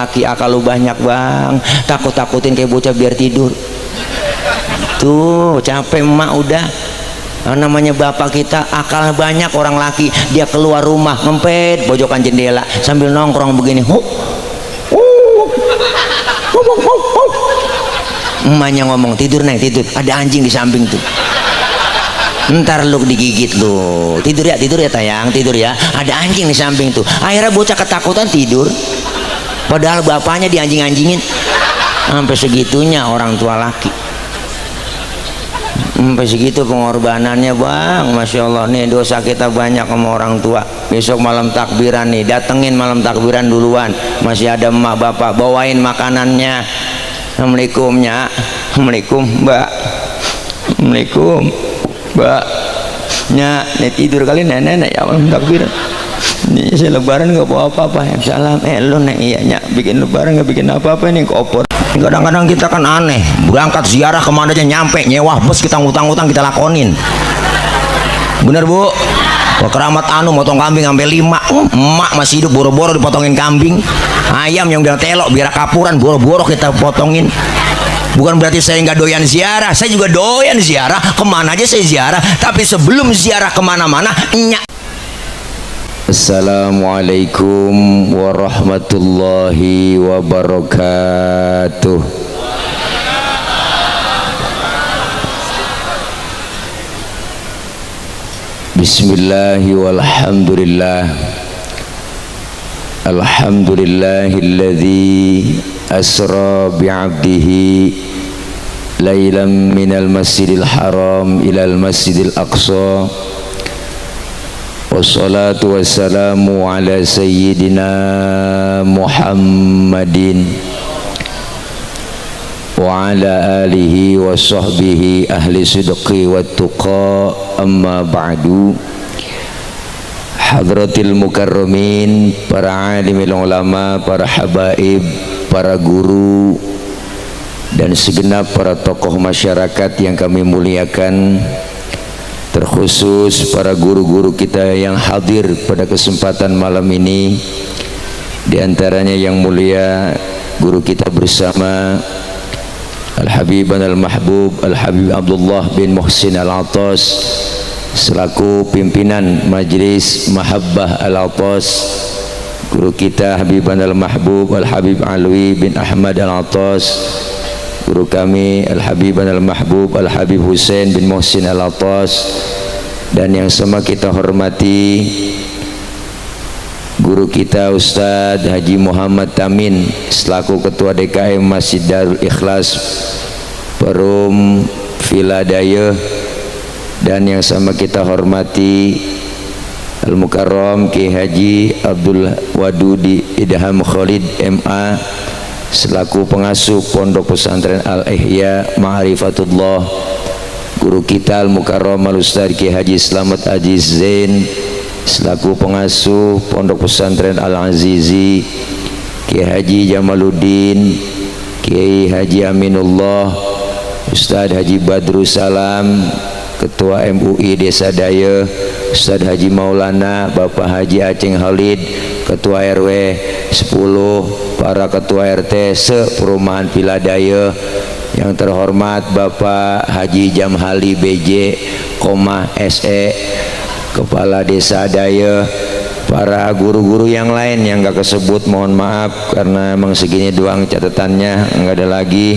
laki akal lu banyak bang, takut-takutin kayak bocah biar tidur. Tuh capek emak udah. Namanya bapak kita akal banyak, orang laki dia keluar rumah ngempet pojokan jendela sambil nongkrong begini. Emaknya ngomong tidur nih tidur, ada anjing di samping tuh, ntar lu digigit lu. Tidur ya tayang, tidur ya, ada anjing di samping tuh. Akhirnya bocah ketakutan tidur, padahal bapaknya dianjing-anjingin. Sampai segitunya orang tua laki, sampai segitu pengorbanannya bang. Masya Allah nih, dosa kita banyak sama orang tua. Besok malam takbiran nih, datengin malam takbiran duluan, masih ada emak bapak bawain makanannya. Assalamualaikum nya, assalamualaikum mbak, assalamualaikum mbak nya. Nih tidur kali nenek ya malam takbiran. Ini saya lebaran nggak bawa apa-apa ya. Salam lo nek iya nya, bikin lebaran nggak bikin apa-apa nih kopor. Kadang-kadang kita kan aneh, berangkat ziarah kemana aja nyampe nyewa bus, kita ngutang-ngutang kita lakonin. Bener bu? Ke Keramat Anu motong kambing sampai 5, emak masih hidup boro-boro dipotongin kambing. Ayam yang udah telok biar kapuran boro-boro kita potongin. Bukan berarti saya nggak doyan ziarah, saya juga doyan ziarah, kemana aja saya ziarah. Tapi sebelum ziarah kemana-mana nyak. Assalamualaikum warahmatullahi wabarakatuh. Bismillahi walhamdulillah. Alhamdulillahilladzi asra bi'abdihi laylan minal masjidil haram ilal masjidil aqsa. Wassalatu wassalamu ala sayyidina Muhammadin wa ala alihi wa sahbihi ahli sidqi wa tuqa. Amma ba'du. Hadratil mukarramin, para alimil ulama, para habaib, para guru dan segenap para tokoh masyarakat yang kami muliakan, terkhusus para guru-guru kita yang hadir pada kesempatan malam ini. Di antaranya yang mulia guru kita bersama Al-Habiban Al-Mahbub Al-Habib Abdullah bin Muhsin Al-Atas selaku pimpinan Majlis Mahabbah Al-Atas. Guru kita Habiban Al-Mahbub Al-Habib Alwi bin Ahmad Al-Atas. Guru kami Al-Habiban Al-Mahbub Al-Habib Hussein bin Muhsin Al-Atas. Dan yang sama kita hormati guru kita Ustadz Haji Muhammad Tamin selaku Ketua DKM Masjid Darul Ikhlas Perum Villa Dayeuh. Dan yang sama kita hormati Al-Mukarram Ki Haji Abdul Wadudi Idham Khalid MA selaku pengasuh Pondok Pesantren Al-Ihya Ma'rifatullah. Guru kita Al-Mukarram Al-Ustadz Ki Haji Slamet Aziz Zain selaku pengasuh Pondok Pesantren Al-Azizi. Ki Haji Jamaluddin, Kiai Haji Aminullah, Ustadz Haji Badrus Salam, Ketua MUI Desa Dayeuh, Ustadz Haji Maulana, Bapak Haji Aceng Halid, Ketua RW 10, para Ketua RT se-Perumahan Villa Dayeuh, yang terhormat Bapak Haji Jamhali BJ, SE, Kepala Desa Dayeuh, para guru-guru yang lain yang gak kesebut mohon maaf karena emang segini doang catatannya, nggak ada lagi.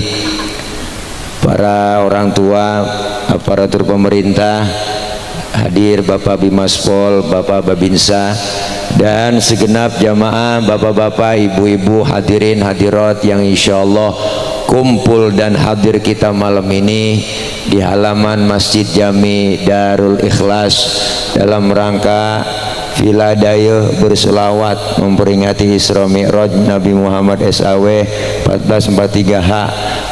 Para orang tua, aparatur pemerintah hadir, Bapak Bimaspol, Bapak Babinsa, dan segenap jamaah bapak-bapak, ibu-ibu, hadirin hadirat yang insya Allah kumpul dan hadir kita malam ini di halaman Masjid Jami Darul Ikhlas dalam rangka Villa Dayeuh berselawat memperingati Isra Mi'raj Nabi Muhammad SAW 1443H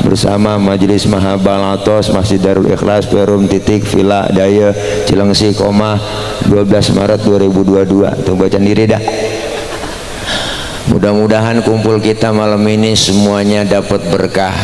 bersama Majelis Mahabbah Al-Atas Masjid Darul Ikhlas Perum titik Villa Dayeuh Cilengsi, 12 Maret 2022. Tuh baca diri dah. Mudah-mudahan kumpul kita malam ini semuanya dapat berkah.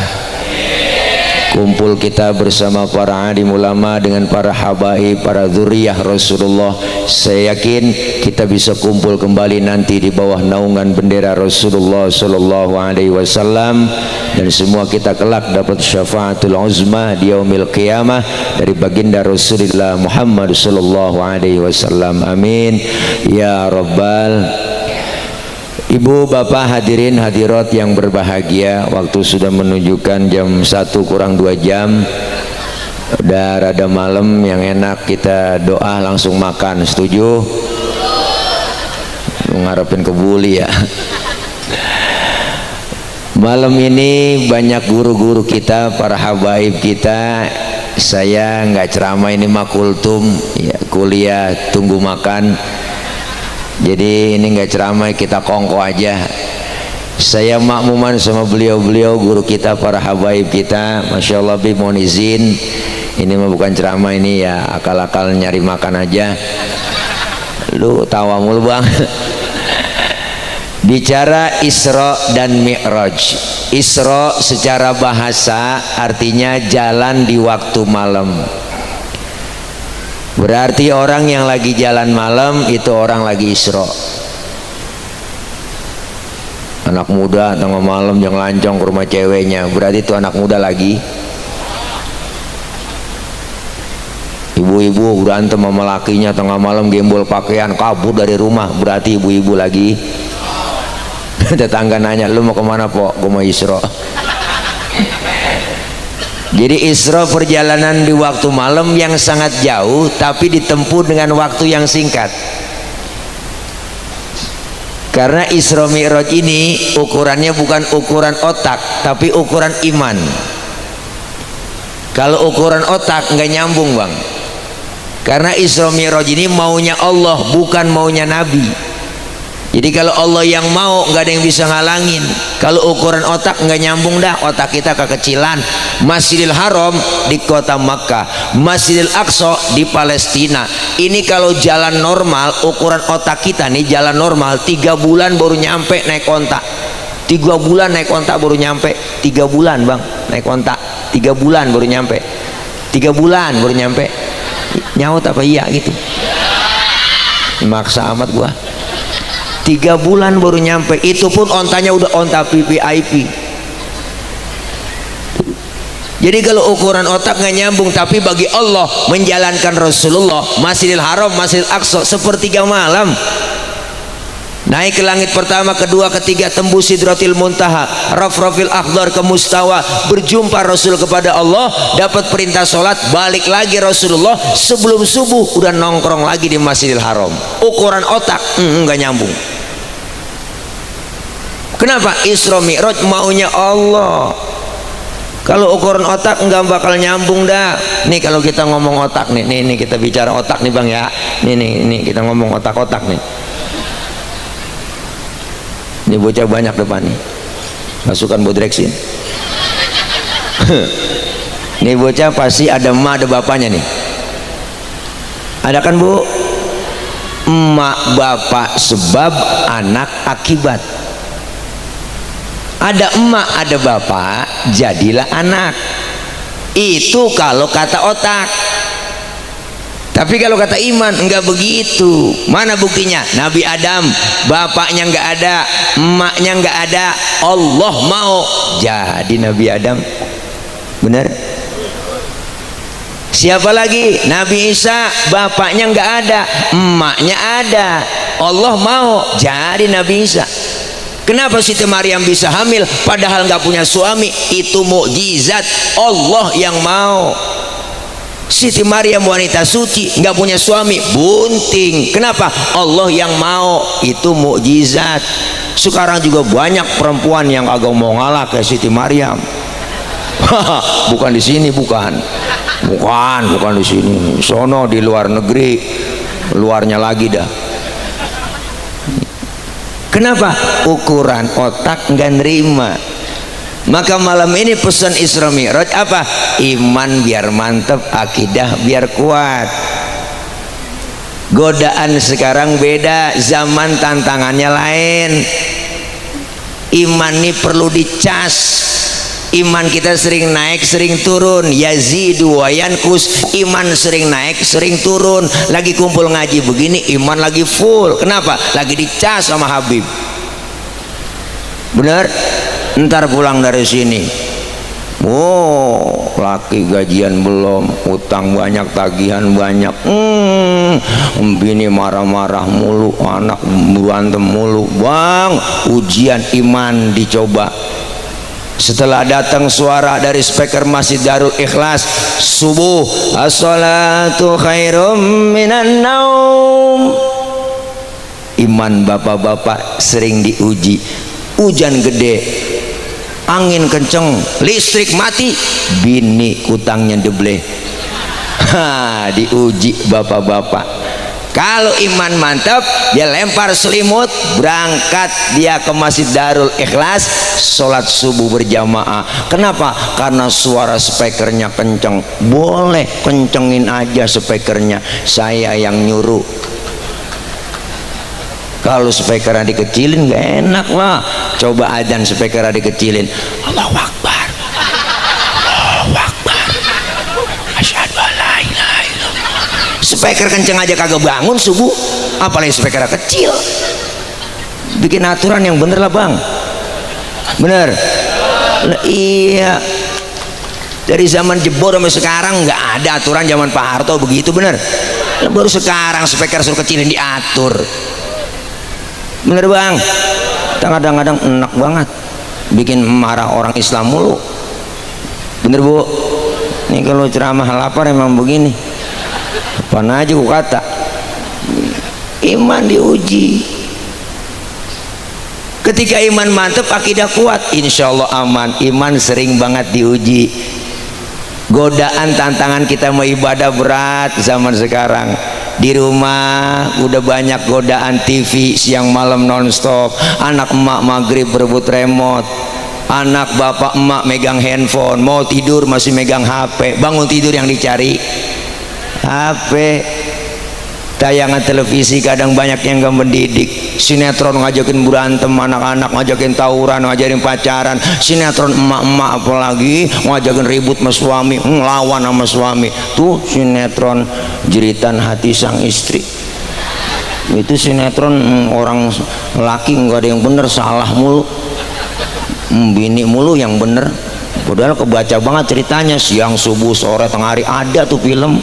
kumpul kita bersama para alim ulama dengan para habaib, para dzurriyyah Rasulullah. Saya yakin kita bisa kumpul kembali nanti di bawah naungan bendera Rasulullah sallallahu alaihi wasallam, dan semua kita kelak dapat syafaatul uzma di yaumil qiyamah dari baginda Rasulullah Muhammad sallallahu alaihi wasallam. Amin ya rabbal. Ibu bapak hadirin hadirat yang berbahagia, waktu sudah menunjukkan jam 1 kurang 2 jam. Udah rada malam, yang enak kita doa langsung makan. Setuju? Ngarepin kebuli ya. Malam ini banyak guru-guru kita, para habaib kita. Saya nggak ceramah, ini mah kultum ya, kuliah tunggu makan. Jadi ini nggak ceramah, kita kongko aja. Saya makmuman sama beliau-beliau guru kita, para habaib kita. Masya Allah, bi mohon izin, ini mah bukan ceramah, ini ya akal-akal nyari makan aja. Lu tawa mulu bang. Bicara Isra dan Mi'raj. Isra secara bahasa artinya jalan di waktu malam. Berarti orang yang lagi jalan malam itu orang lagi Isra. Anak muda tengah malam yang lancong ke rumah ceweknya, berarti itu anak muda lagi. Ibu-ibu berantem sama lakinya tengah malam, gembol pakaian kabur dari rumah, berarti ibu-ibu lagi. Tetangga nanya, lu mau kemana pok? Gue mau Isra. Jadi Isra perjalanan di waktu malam yang sangat jauh tapi ditempuh dengan waktu yang singkat. Karena Isra Mi'raj ini ukurannya bukan ukuran otak tapi ukuran iman. Kalau ukuran otak nggak nyambung bang. Karena Isra Mi'raj ini maunya Allah bukan maunya Nabi. Jadi kalau Allah yang mau nggak ada yang bisa ngalangin. Kalau ukuran otak nggak nyambung dah, otak kita kekecilan. Masjidil Haram di kota Makkah, Masjidil Aqsa di Palestina. Ini kalau jalan normal, ukuran otak kita nih jalan normal 3 bulan baru nyampe naik onta. 3 bulan naik onta baru nyampe. 3 bulan bang naik onta. 3 bulan baru nyampe. 3 bulan baru nyampe. Nyaut apa iya gitu? Maksa amat gua. 3 bulan baru nyampe, itu pun ontanya udah onta VVIP. Jadi kalau ukuran otak nggak nyambung, tapi bagi Allah menjalankan Rasulullah Masjidil Haram, Masjidil Aqsa sepertiga malam. Naik ke langit pertama, kedua, ketiga, tembus Sidratil Muntaha, Rafrafil Akhdar ke Mustawa, berjumpa Rasul kepada Allah, dapat perintah sholat, balik lagi Rasulullah sebelum subuh udah nongkrong lagi di Masjidil Haram. Ukuran otak nggak nyambung. Kenapa? Isra Mi'raj maunya Allah. Kalau ukuran otak nggak bakal nyambung dah. Nih kalau kita ngomong otak nih, nih kita bicara otak nih bang ya. Nih kita ngomong otak-otak nih. Ini bocah banyak depan nih. Masukkan bodreksin. Nih bocah pasti ada emak ada bapaknya nih. Ada kan bu? Emak bapak sebab, anak akibat. Ada emak ada bapak jadilah anak. Itu kalau kata otak. Tapi kalau kata iman enggak begitu. Mana buktinya? Nabi Adam bapaknya enggak ada, emaknya enggak ada, Allah mau jadi Nabi Adam. Benar? Siapa lagi? Nabi Isa bapaknya enggak ada, emaknya ada, Allah mau jadi Nabi Isa. Kenapa Siti Maryam bisa hamil padahal nggak punya suami? Itu mukjizat Allah yang mau. Siti Maryam wanita suci nggak punya suami, bunting. Kenapa? Allah yang mau. Itu mukjizat. Sekarang juga banyak perempuan yang agak mau ngalah ke Siti Maryam. Bukan di sini, bukan di sini. Sono di luar negeri, luarnya lagi dah. Kenapa? Ukuran otak nggak nerima. Maka malam ini pesan Isra Mi'raj apa? Iman biar mantep, akidah biar kuat. Godaan sekarang beda, zaman tantangannya lain. Iman ini perlu dicas. Iman kita sering naik sering turun, yazidu wa yanqus. Iman sering naik sering turun. Lagi kumpul ngaji begini iman lagi full. Kenapa? Lagi dicas sama Habib. Bener? Ntar pulang dari sini, oh laki gajian belum, utang banyak, tagihan banyak, bini marah-marah mulu, anak berantem mulu. Bang, ujian iman dicoba. Setelah datang suara dari speaker Masjid Darul Ikhlas, subuh, as-salatu khairum minan naum. Iman bapak-bapak sering diuji. Hujan gede, angin kenceng, listrik mati, bini kutangnya deble. Diuji bapak-bapak. Kalau iman mantap, dia lempar selimut, berangkat dia ke Masjid Darul Ikhlas, sholat subuh berjamaah. Kenapa? Karena suara speakernya kenceng. Boleh kencengin aja speakernya, saya yang nyuruh. Kalau speakernya dikecilin gak enak lah. Coba adzan speakernya dikecilin, Allahu Akbar, Allahu Akbar, asyhadu an la ilaha illallah. Speaker kenceng aja kagak bangun subuh, apalagi speakernya kecil. Bikin aturan yang bener lah bang. Bener lah, iya. Dari zaman Jebor sampai sekarang nggak ada aturan. Zaman Pak Harto begitu, bener. Baru sekarang speaker suruh kecilin diatur. Bener bang. Kadang-kadang enak banget, bikin marah orang Islam mulu. Bener bu. Ini kalau ceramah lapar emang begini. Apaan aja gua kata. Iman diuji. Ketika iman mantep, akidah kuat, insya Allah aman. Iman sering banget diuji. Godaan tantangan kita mau ibadah berat zaman sekarang. Di rumah udah banyak godaan TV siang malam nonstop. Anak emak maghrib berebut remote, anak bapak emak megang handphone, mau tidur masih megang HP. Bangun tidur yang dicari HP. Tayangan televisi kadang banyak yang gak mendidik. Sinetron ngajakin berantem anak-anak, ngajakin tawuran, ngajakin pacaran. Sinetron emak-emak apalagi ngajakin ribut sama suami, ngelawan sama suami. Tuh sinetron jeritan hati sang istri. Itu sinetron orang laki nggak ada yang bener, salah mulu. Bini mulu yang bener. Padahal kebaca banget ceritanya, siang, subuh, sore, tengah hari ada tuh film.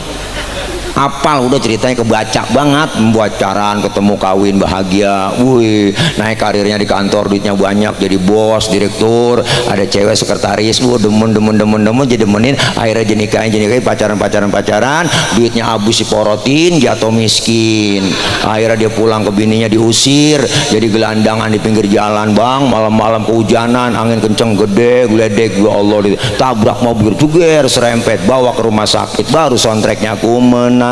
Apal udah ceritanya, kebaca banget. Membuat pacaran, ketemu, kawin, bahagia, wih, naik karirnya di kantor, duitnya banyak, jadi bos, direktur, ada cewek sekretaris, demen, jadi demenin, akhirnya jenikahin, pacaran, duitnya habis diporotin, jatuh miskin. Akhirnya dia pulang ke bininya diusir, jadi gelandangan di pinggir jalan bang, malam-malam kehujanan, angin kenceng gede, geledek, ya Allah, tabrak mobil, juger, serempet, bawa ke rumah sakit. Baru soundtracknya aku menangis,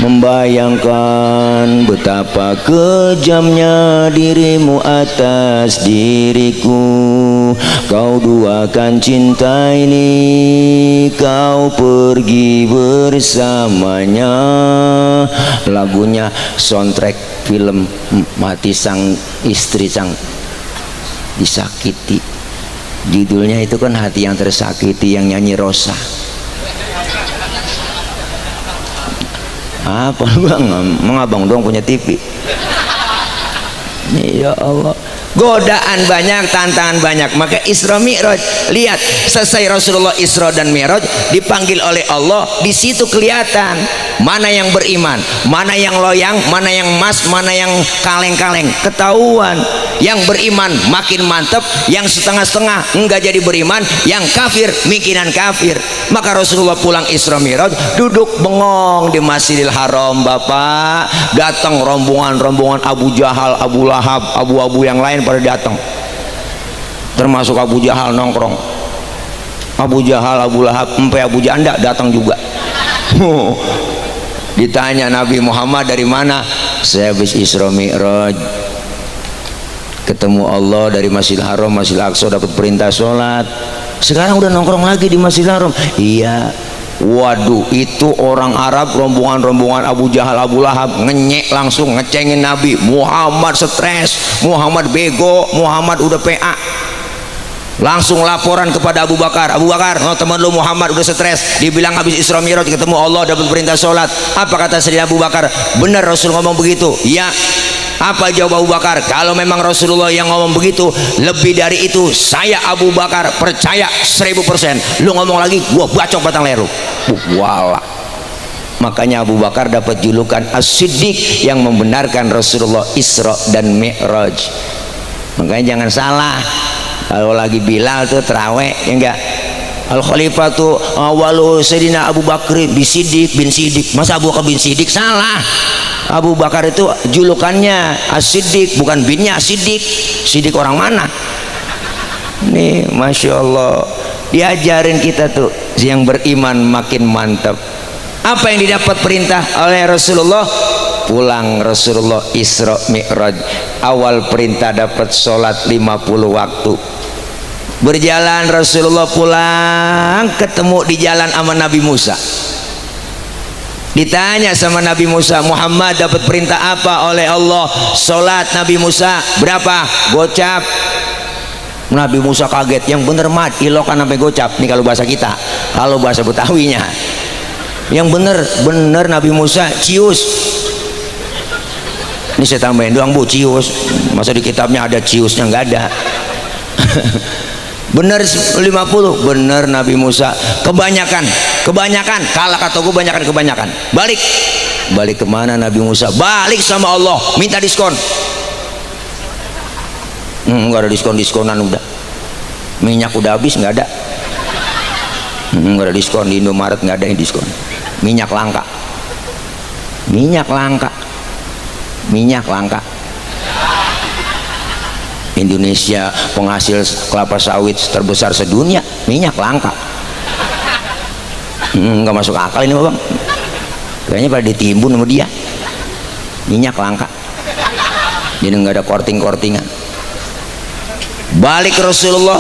membayangkan betapa kejamnya dirimu atas diriku. Kau duakan cinta ini, kau pergi bersamanya. Lagunya soundtrack film mati sang istri, sang disakiti. Judulnya itu kan Hati Yang Tersakiti, yang nyanyi Rosa. Apa bang? Mengabang dong punya TV. Ya Allah, godaan banyak, tantangan banyak. Maka Isra Mi'raj, lihat selesai Rasulullah Isra dan Mi'raj, dipanggil oleh Allah. Di situ kelihatan mana yang beriman, mana yang loyang, mana yang emas, mana yang kaleng-kaleng. Ketahuan. Yang beriman makin mantep, yang setengah-setengah enggak jadi beriman, yang kafir mikiran kafir. Maka Rasulullah pulang Isra Mi'raj, duduk bengong di Masjidil Haram. Bapak, datang rombongan Abu Jahal, Abu Lahab, abu-abu yang lain pada datang, termasuk Abu Jahal nongkrong. Abu Jahal, Abu Lahab, sampai Abu Janda datang juga. Ditanya Nabi Muhammad dari mana? Saya habis Isra Mi'raj, ketemu Allah dari Masjidil Haram, Masjidil Aqsa, dapat perintah sholat. Sekarang udah nongkrong lagi di Masjidil Haram. Iya. Waduh, itu orang Arab, rombongan Abu Jahal, Abu Lahab, ngenyek langsung, ngecengin Nabi Muhammad. Stres, Muhammad bego, Muhammad udah PA. Langsung laporan kepada Abu Bakar. Abu Bakar, oh, teman lu Muhammad udah stres, dibilang habis Isra Mi'raj ketemu Allah dapat perintah sholat. Apa kata Sayyidina Abu Bakar? Benar Rasul ngomong begitu? Ya. Apa jawab Abu Bakar? Kalau memang Rasulullah yang ngomong begitu, lebih dari itu saya Abu Bakar percaya 1000%. Lu ngomong lagi gua bacok batang leru. Wala. Makanya Abu Bakar dapat julukan As-Siddiq, yang membenarkan Rasulullah Isra dan Mi'raj. Makanya jangan salah kalau lagi Bilal tuh terawih, ya enggak, Al Khalifah tuh awalu Sayyidina Abu Bakar bin Siddiq bin Siddiq. Masa Abu Bakar bin Siddiq? Salah. Abu Bakar itu julukannya As-Siddiq, bukan binnya Siddiq. Siddiq orang mana? Nih Masya Allah, diajarin kita tuh yang beriman makin mantap. Apa yang didapat perintah oleh Rasulullah? Pulang Rasulullah Isra Mi'raj. Awal perintah dapat sholat 50 waktu. Berjalan Rasulullah pulang, ketemu di jalan sama Nabi Musa. Ditanya sama Nabi Musa, Muhammad dapat perintah apa oleh Allah? Sholat. Nabi Musa, berapa? Gocap. Nabi Musa kaget, yang bener mat, ilokan sampai gocap. Ini kalau bahasa kita, kalau bahasa Betawinya yang bener Nabi Musa cius. Ini saya tambahin doang bu, cius. Masa di kitabnya ada ciusnya? Nggak ada. Bener 50. Bener Nabi Musa. Kebanyakan kalah kata gue, kebanyakan. Balik kemana Nabi Musa? Balik sama Allah, minta diskon. Nggak ada diskonan udah. Minyak udah habis, nggak ada. Nggak ada diskon di Indomaret, nggak ada yang diskon. Minyak langka. Indonesia penghasil kelapa sawit terbesar sedunia, minyak langka. Nggak masuk akal ini bang, kayaknya pada ditimbun sama dia. Minyak langka, jadi nggak ada korting-kortingan. Balik Rasulullah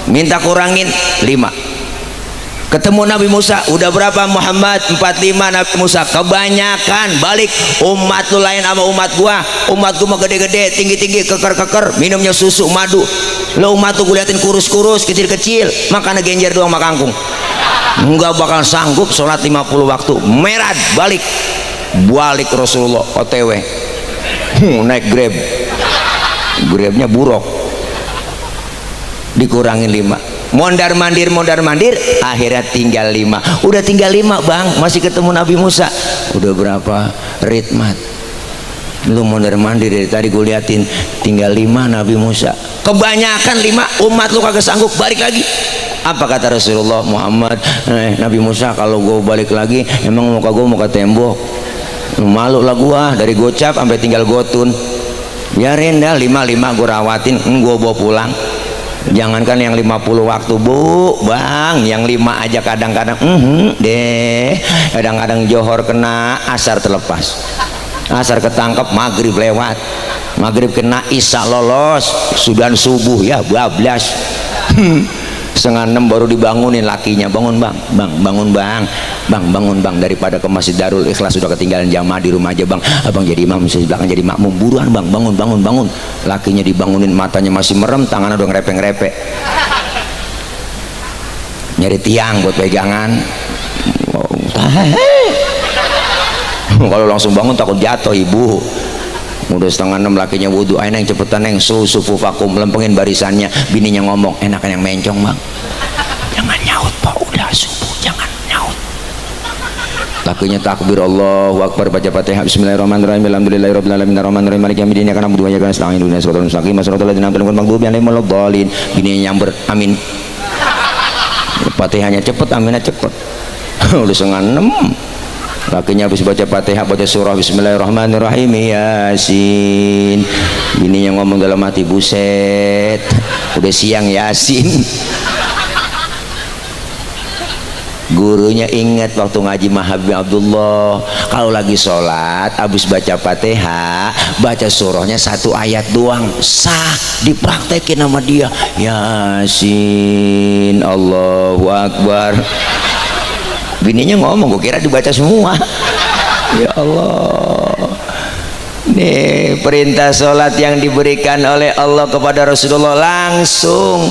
minta kurangin 5. Ketemu Nabi Musa, udah berapa Muhammad? 45. Nabi Musa, kebanyakan. Balik. Umat lu lain sama umat gua mah gede-gede, tinggi-tinggi, keker-keker, minumnya susu madu. Lo umat tuh gue liatin kurus-kurus, kecil-kecil, makannya genjer doang sama kangkung. Enggak bakal sanggup sholat 50 waktu. Merad. Balik Rasulullah OTW, naik Grabnya buruk, dikurangin 5. Mondar mandir, akhirnya tinggal 5. Udah tinggal 5 bang, masih ketemu Nabi Musa. Udah berapa ritmat? Lu mondar mandir dari tadi gue liatin, tinggal 5 Nabi Musa. Kebanyakan 5, umat lu kagak sanggup, balik lagi. Apa kata Rasulullah? Muhammad, Nabi Musa, kalau gue balik lagi emang muka gue muka tembok. Malu lah gua, dari gocap sampai tinggal gotun. Biarin dah 5 gue rawatin, gue bawa pulang. Jangankan yang 50 waktu bu bang, yang 5 aja kadang-kadang kadang-kadang johor kena, asar terlepas, asar ketangkep, maghrib lewat, maghrib kena, isya lolos, sudah subuh ya bablas. 5:30 baru dibangunin lakinya, bangun bang, bangun bang, daripada ke Masjid Darul Ikhlas sudah ketinggalan jamaah di rumah aja bang, abang jadi imam, saya belakang jadi makmum, buruan bang, bangun. Lakinya dibangunin, matanya masih merem, tangannya udah ngerepek nyari tiang buat pegangan. Kalau langsung bangun takut jatuh ibu. Udah 5:30 lakinya wudhu, ayo neng cepetan neng, sufu vakum, lempengin barisannya. Bininya ngomong, enakan yang mencong bang, jangan nyaut pak, udah subuh jangan nyaut. Lakinya takbir Allahu Akbar, baca Fatihah, bismillahirrahmanirrahim, alhamdulillahirabbil alamin, arrahmanirrahim, maliki yaumiddin, iyyaka na'budu wa iyyaka nasta'in, ihdinas siratal mustaqim, siratal ladzina an'amta 'alaihim ghairil maghdubi 'alaihim waladdallin. Bininya nyamber, amin. Fatihahnya cepet, aminnya cepet. Udah 5:30. Lakinya habis baca Fatihah, baca surah bismillahirrahmanirrahim, Yasin. Ini yang ngomong dalam hati, buset udah siang Yasin. Gurunya ingat waktu ngaji Mahabib Abdullah, kalau lagi sholat habis baca Fatihah, baca surahnya 1 ayat doang, sah, dipraktekin sama dia. Yasin, Allahu Akbar. Bininya ngomong, gue kira dibaca semua. Ya Allah, nih perintah sholat yang diberikan oleh Allah kepada Rasulullah langsung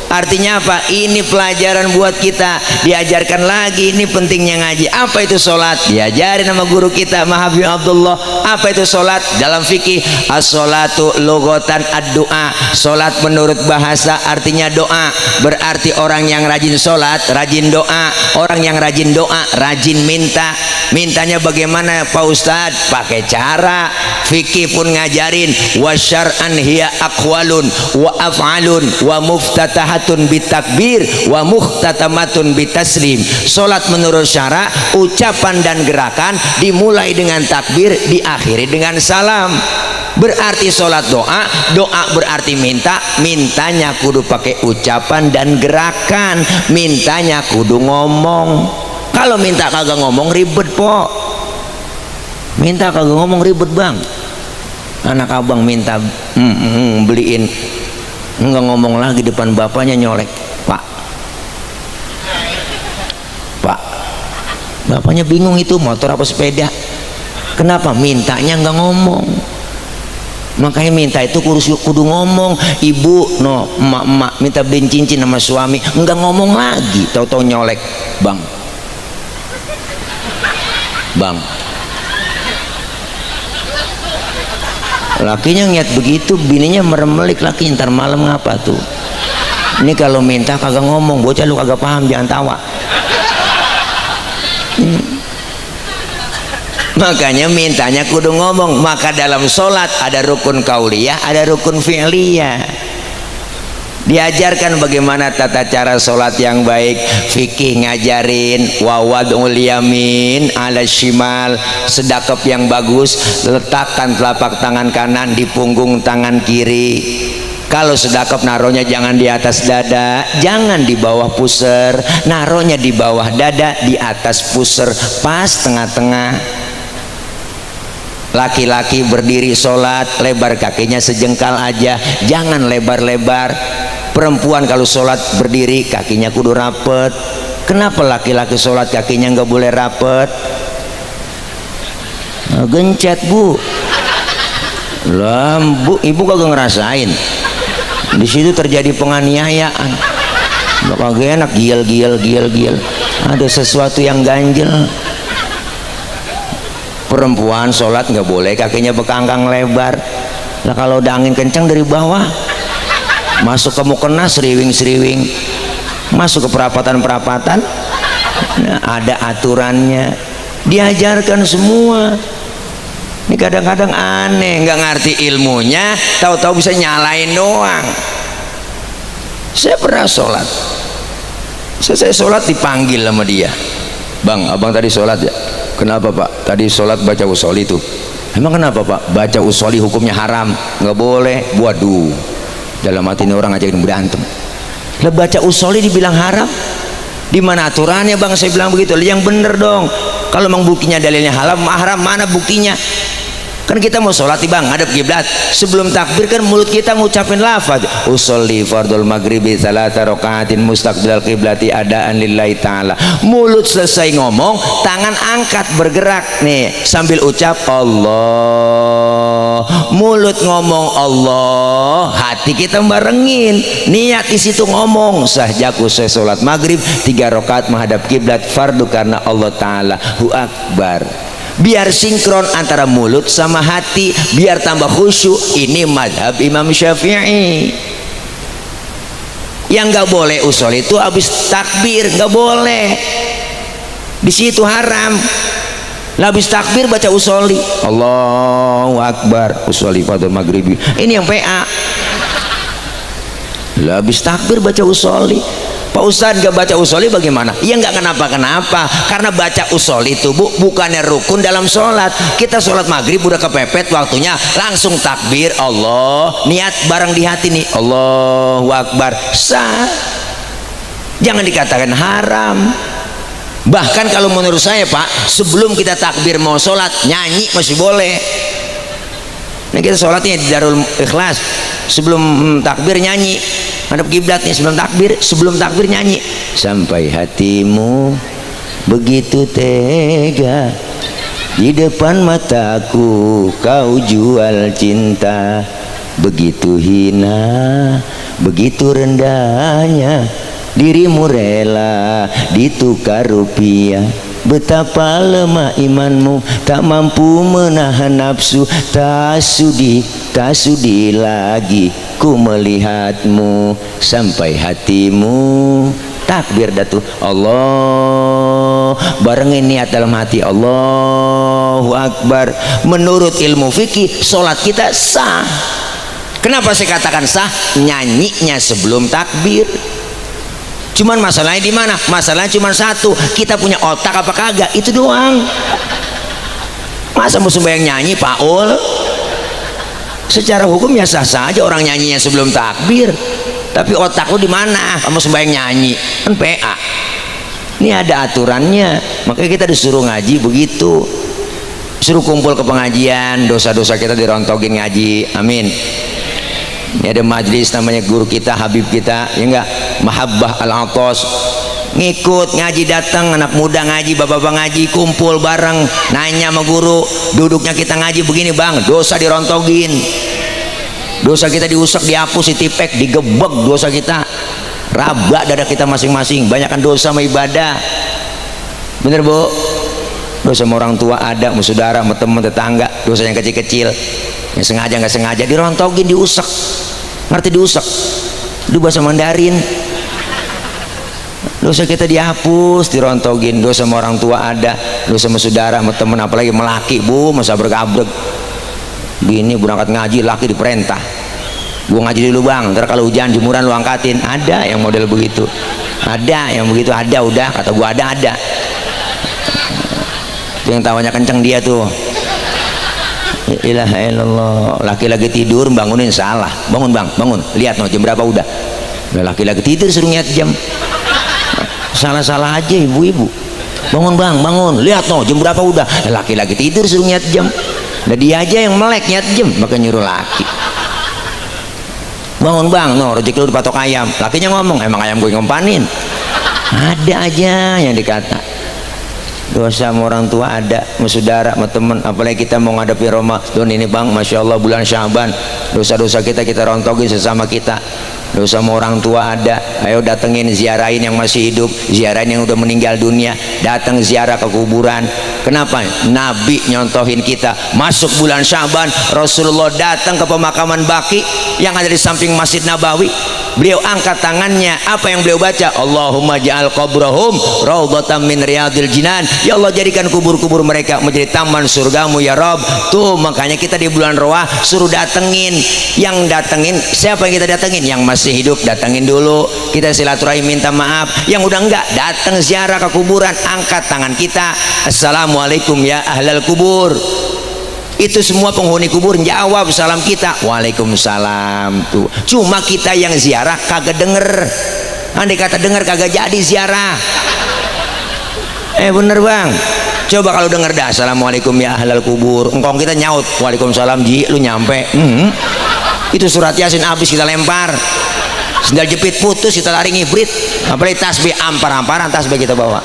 Artinya apa? Ini pelajaran buat kita, diajarkan lagi. Ini pentingnya ngaji. Apa itu sholat? Diajarin sama guru kita Mahabib Abdullah. Apa itu sholat? Dalam fikih, as-sholatu logotan ad-doa. Sholat menurut bahasa artinya doa. Berarti orang yang rajin sholat rajin doa. Orang yang rajin doa rajin minta. Mintanya bagaimana Pak Ustadz? Pakai cara fikih pun ngajarin, wa syar'an hiya aqwalun wa af'alun wa muftatahatun bitakbir wa muhtatamatun bitaslim. Salat menurut syara, ucapan dan gerakan dimulai dengan takbir, diakhiri dengan salam. Berarti salat doa, doa berarti minta, mintanya kudu pakai ucapan dan gerakan, mintanya kudu ngomong. Kalau minta kagak ngomong ribet po, minta kagak ngomong ribet bang. Anak abang minta beliin, nggak ngomong lagi depan bapaknya nyolek, pak, bapaknya bingung itu motor apa sepeda, kenapa mintanya nggak ngomong. Makanya minta itu kudu ngomong. Ibu no emak minta beliin cincin sama suami, nggak ngomong lagi, tahu-tahu nyolek, bang. Lakinya niat begitu, bininya meremelik laki, ntar malam ngapa tuh? Ini kalau minta kagak ngomong, bocah lu kagak paham, jangan tawa. Makanya mintanya kudu ngomong. Maka dalam sholat ada rukun kauliyah, ada rukun fi'liyah. Diajarkan bagaimana tata cara sholat yang baik. Fikih ngajarin wawadul yamin ala shimal, sedekap yang bagus, letakkan telapak tangan kanan di punggung tangan kiri. Kalau sedekap naruhnya jangan di atas dada, jangan di bawah pusar, naruhnya di bawah dada, di atas pusar, pas tengah-tengah. Laki-laki berdiri sholat lebar kakinya sejengkal aja, jangan lebar-lebar. Perempuan kalau sholat berdiri kakinya kudu rapet. Kenapa laki-laki sholat kakinya nggak boleh rapet? Gencet bu. Lah bu, ibu kagak ngerasain. Di situ terjadi penganiayaan. Kagak enak, giel. Ada sesuatu yang ganjel. Perempuan sholat nggak boleh kakinya bekangkang lebar. Lah kalau udah angin kencang dari bawah, masuk ke mukena seriwing, masuk ke perapatan, nah, ada aturannya, diajarkan semua. Ini kadang-kadang aneh, nggak ngerti ilmunya, tahu-tahu bisa nyalain doang. Saya pernah sholat, saya sholat dipanggil sama dia, bang, abang tadi sholat ya? Kenapa pak? Tadi sholat baca usholi itu. Emang kenapa pak? Baca usholi hukumnya haram, nggak boleh. Waduh, dalam hati ini orang ngajakin berantem. Lah baca usholi dibilang haram, di mana aturannya bang? Saya bilang begitu. Yang bener dong. Kalau memang buktinya dalilnya haram, mana buktinya? Kan kita mau sholat nih bang, hadap kiblat. Sebelum takbir kan mulut kita ngucapin lafaz usolli fardul maghribi salata rakaatin mustaqbilal qiblati adaan lillahi ta'ala. Mulut selesai ngomong, tangan angkat bergerak nih sambil ucap Allah. Mulut ngomong Allah, hati kita barengin, niat di situ ngomong sahjaku saya sholat maghrib 3 rakaat menghadap kiblat fardu karena Allah Ta'ala hu akbar. Biar sinkron antara mulut sama hati, biar tambah khusyuk. Ini madhab Imam Syafi'i. Yang nggak boleh usul itu habis takbir, nggak boleh. Di situ haram. Habis takbir baca usoli, Allahu Akbar, usoli fardhu maghribi. Ini yang PA. Habis takbir baca usoli. Pak Ustadz gak baca usoli bagaimana? Ya nggak kenapa-kenapa, karena baca usoli itu bu, bukannya rukun dalam sholat. Kita sholat maghrib udah kepepet waktunya, langsung takbir Allah, niat bareng di hati nih, Allahu Akbar, sah. Jangan dikatakan haram. Bahkan kalau menurut saya pak, sebelum kita takbir mau sholat, nyanyi masih boleh. Nah kita sholatnya di Darul Ikhlas, sebelum takbir nyanyi, hadap kiblatnya sebelum takbir nyanyi, sampai hatimu begitu tega di depan mataku kau jual cinta, begitu hina begitu rendahnya dirimu rela ditukar rupiah. Betapa lemah imanmu, tak mampu menahan nafsu. Tak sudi lagi ku melihatmu, sampai hatimu takbir datu Allah, barengin niat dalam hati Allahu Akbar. Menurut ilmu fikih sholat kita sah. Kenapa saya katakan sah? Nyanyinya sebelum takbir. Cuman masalahnya di mana? Masalahnya cuma satu, kita punya otak apa kagak, itu doang. Masa mau sembahyang nyanyi Paul? Secara hukum ya sah-sah aja orang nyanyinya sebelum takbir, tapi otak lu di mana? Kamu sembahyang nyanyi kan PA. Ini ada aturannya, makanya kita disuruh ngaji begitu. Suruh kumpul ke pengajian, dosa-dosa kita dirontogin ngaji. Amin. Ini ada majlis namanya guru kita, Habib kita, ya enggak, Mahabbah Al-Atos, ngikut ngaji, datang anak muda ngaji, bapak-bapak ngaji, kumpul bareng, nanya sama guru, duduknya kita ngaji begini bang, dosa dirontogin, dosa kita diusap, dihapus, ditipek, digebek dosa kita, rabak dada kita masing-masing, banyakkan dosa sama ibadah. Bener bu? Dosa sama orang tua ada, sama saudara, sama teman, tetangga, dosa yang kecil-kecil, yang sengaja nggak sengaja dirontogin, diusek. Ngerti diusek? Itu bahasa Mandarin. Dosa kita dihapus, dirontogin. Dosa sama orang tua ada, dosa sama saudara, sama teman, apalagi melaki bu, masa bergabrek gini berangkat ngaji, laki diperintah, gua ngaji dulu bang, ntar kalau hujan jemuran lu angkatin. Ada yang model begitu, ada yang begitu, ada. Udah kata gua ada. Yang tawanya kenceng dia tuh. Ilaha illallah. Laki-laki tidur bangunin salah. Bangun bang, bangun, lihat no jam berapa udah. Laki-laki tidur suruh lihat jam, salah-salah aja ibu-ibu. Bangun bang, bangun, lihat no jam berapa udah. Laki-laki tidur suruh lihat jam. Nah dia aja yang melek lihat jam, maka nyuruh laki. Bangun bang, no rezeki lu dipatok ayam. Lakinya ngomong, emang ayam gue ngompanin. Ada aja yang dikata. Dosa sama orang tua ada, sama saudara, sama teman, apalagi kita mau ngadepi Ramadan ini bang, Masya Allah bulan Syaban, dosa-dosa kita rontogin sesama kita. Dosa sama orang tua ada, ayo datengin, ziarahin yang masih hidup, ziarahin yang udah meninggal dunia, datang ziarah ke kuburan. Kenapa? Nabi nyontohin kita, masuk bulan Syaban Rasulullah datang ke pemakaman Baqi yang ada di samping Masjid Nabawi. Beliau angkat tangannya, apa yang beliau baca? Allahumma ja'al qabrahum raudhatan min riyadil jinan. Ya Allah, jadikan kubur-kubur mereka menjadi taman surgamu ya Rabb. Tuh makanya kita di bulan Roah suruh datengin. Yang datengin siapa yang kita datengin? Yang masih hidup datengin dulu, kita silaturahim minta maaf. Yang udah enggak, datang ziarah ke kuburan, angkat tangan kita, assalamualaikum ya ahlal kubur. Itu semua penghuni kubur jawab salam kita, waalaikumsalam. Tuh cuma kita yang ziarah kagak denger. Andai kata denger kagak jadi ziarah. Bener bang, coba kalau denger dah assalamualaikum ya ahlal kubur, engkong kita nyaut waalaikumsalam ji, lu nyampe. Itu surat yasin habis kita lempar, sendal jepit putus kita lari ngibrit, apalagi tasbih ampar-amparan tasbih kita bawa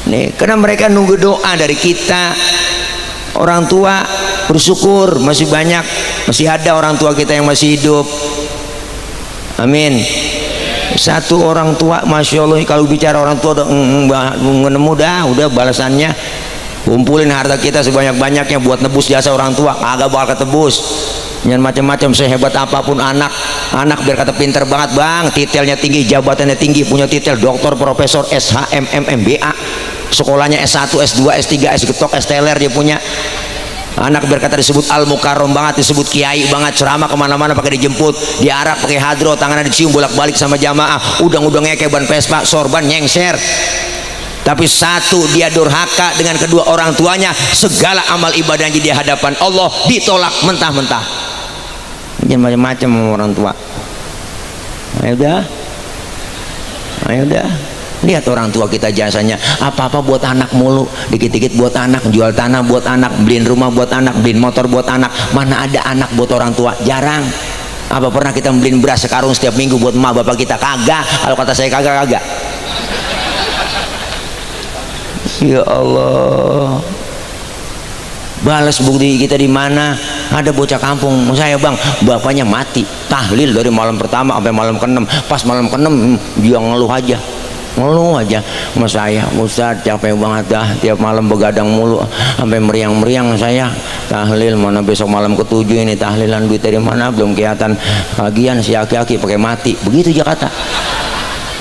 nih, karena mereka nunggu doa dari kita. Orang tua bersyukur masih banyak, masih ada orang tua kita yang masih hidup. Amin. Satu orang tua, Masya Allah, kalau bicara orang tua udah balasannya, kumpulin harta kita sebanyak-banyaknya buat nebus jasa orang tua, agak bakal ketebus. Yang macam-macam, sehebat apapun anak biar kata pinter banget bang, titelnya tinggi, jabatannya tinggi, punya titel doktor, profesor, SH, MA, sekolahnya S1, S2, S3, S getok, S teler dia punya. Anak biar kata disebut al-mukarram banget, disebut kiai banget, ceramah kemana-mana pakai dijemput, diarak pakai hadro, tangannya dicium bolak-balik sama jamaah, udang-udangnya kayak ban Vespa, sorban nyengser. Tapi satu, dia durhaka dengan kedua orang tuanya, segala amal ibadahnya di hadapan Allah ditolak mentah-mentah. Jangan macam-macam sama orang tua. Ayo udah, lihat orang tua kita jasanya apa-apa buat anak mulu, dikit-dikit buat anak, jual tanah buat anak, beliin rumah buat anak, beliin motor buat anak. Mana ada anak buat orang tua? Jarang. Apa pernah kita beliin beras sekarung setiap minggu buat emak bapak kita? Kagak. Kalau kata saya kagak. Ya Allah, balas bukti kita di mana. Ada bocah kampung saya bang, bapaknya mati, tahlil dari malam pertama sampai malam ke-6. Pas malam ke-6 dia ngeluh aja sama saya, Ustaz capek banget dah, tiap malam begadang mulu sampai meriang-meriang saya. Tahlil mana besok malam ke-7 ini tahlilan, duit dari mana belum kelihatan, bagian si aki-aki pakai mati, begitu dia kata.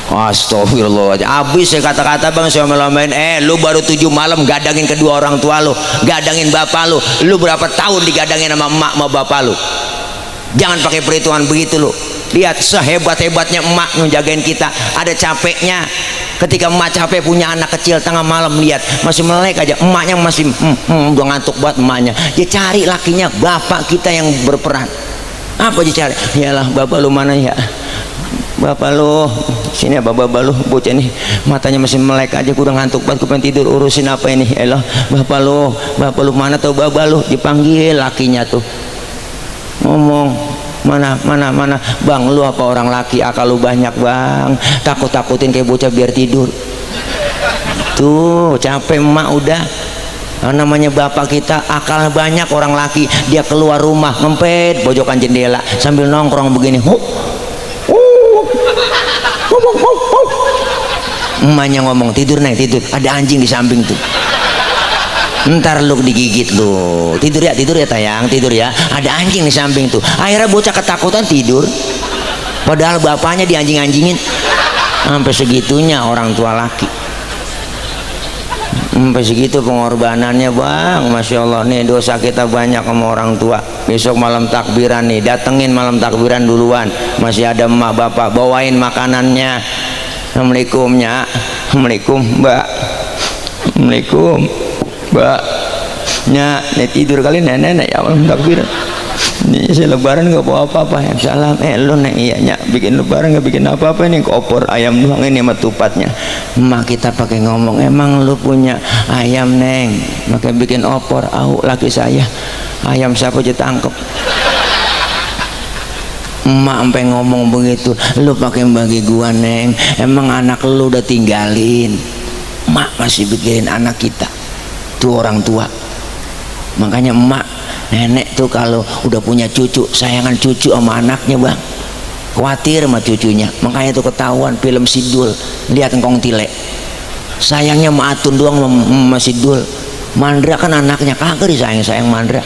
Astagfirullah, habis saya kata-kata bang, saya melamain, lu baru 7 malam gadangin kedua orang tua lu, gadangin bapak lu berapa tahun digadangin sama emak sama bapak lu? Jangan pakai perhitungan begitu lu. Lihat sehebat-hebatnya emak ngejagain kita, ada capeknya. Ketika emak capek punya anak kecil tengah malam, lihat masih melek aja, emaknya masih udah ngantuk buat emaknya, dia cari lakinya, bapak kita yang berperan. Apa dia cari? Iyalah bapak lu mana ya? Bapak lu sini, bapak lu bocah nih matanya masih melek aja, udah ngantuk banget, pengen tidur, urusin apa ini? Elah bapak lu mana? Tahu bapak lu? Dipanggil lakinya tuh, ngomong, mana bang, lu apa orang laki akal lu banyak bang, takut-takutin kayak bocah biar tidur. Tuh capek emak udah. Namanya bapak kita akal banyak, orang laki dia keluar rumah ngempet pojokan jendela sambil nongkrong begini, emaknya ngomong, tidur nih tidur, ada anjing di samping tuh, ntar lu digigit lu, tidur ya tayang, tidur ya, ada anjing di samping tuh. Akhirnya bocah ketakutan tidur, padahal bapaknya dianjing-anjingin. Sampai segitunya orang tua laki, sampai segitu pengorbanannya bang. Masya Allah nih, dosa kita banyak sama orang tua. Besok malam takbiran nih, datengin malam takbiran duluan, masih ada emak bapak, bawain makanannya. Assalamualaikum nya, assalamualaikum mbak, assalamualaikum mbak nya, nih tidur kali nenek ya malam takbiran. Ini saya lebaran nggak bawa apa-apa ya, salam lu nek, iya nya bikin lebaran nggak bikin apa-apa, ini opor ayam doang ini sama tupatnya. Emak kita pakai ngomong, emang lu punya ayam neng, makanya bikin opor. Laki saya ayam siapa aja tangkep. Emak sampai ngomong begitu, lu pakai bagi gua neng, emang anak lu udah tinggalin. Emak masih bikin anak kita tuh orang tua. Makanya emak nenek tuh kalau udah punya cucu, sayangan cucu sama anaknya bang, khawatir sama cucunya. Makanya tuh ketahuan film Sidul, lihat engkong tile sayangnya sama Atun doang sama Sidul. Mandra kan anaknya kagak disayang Mandra.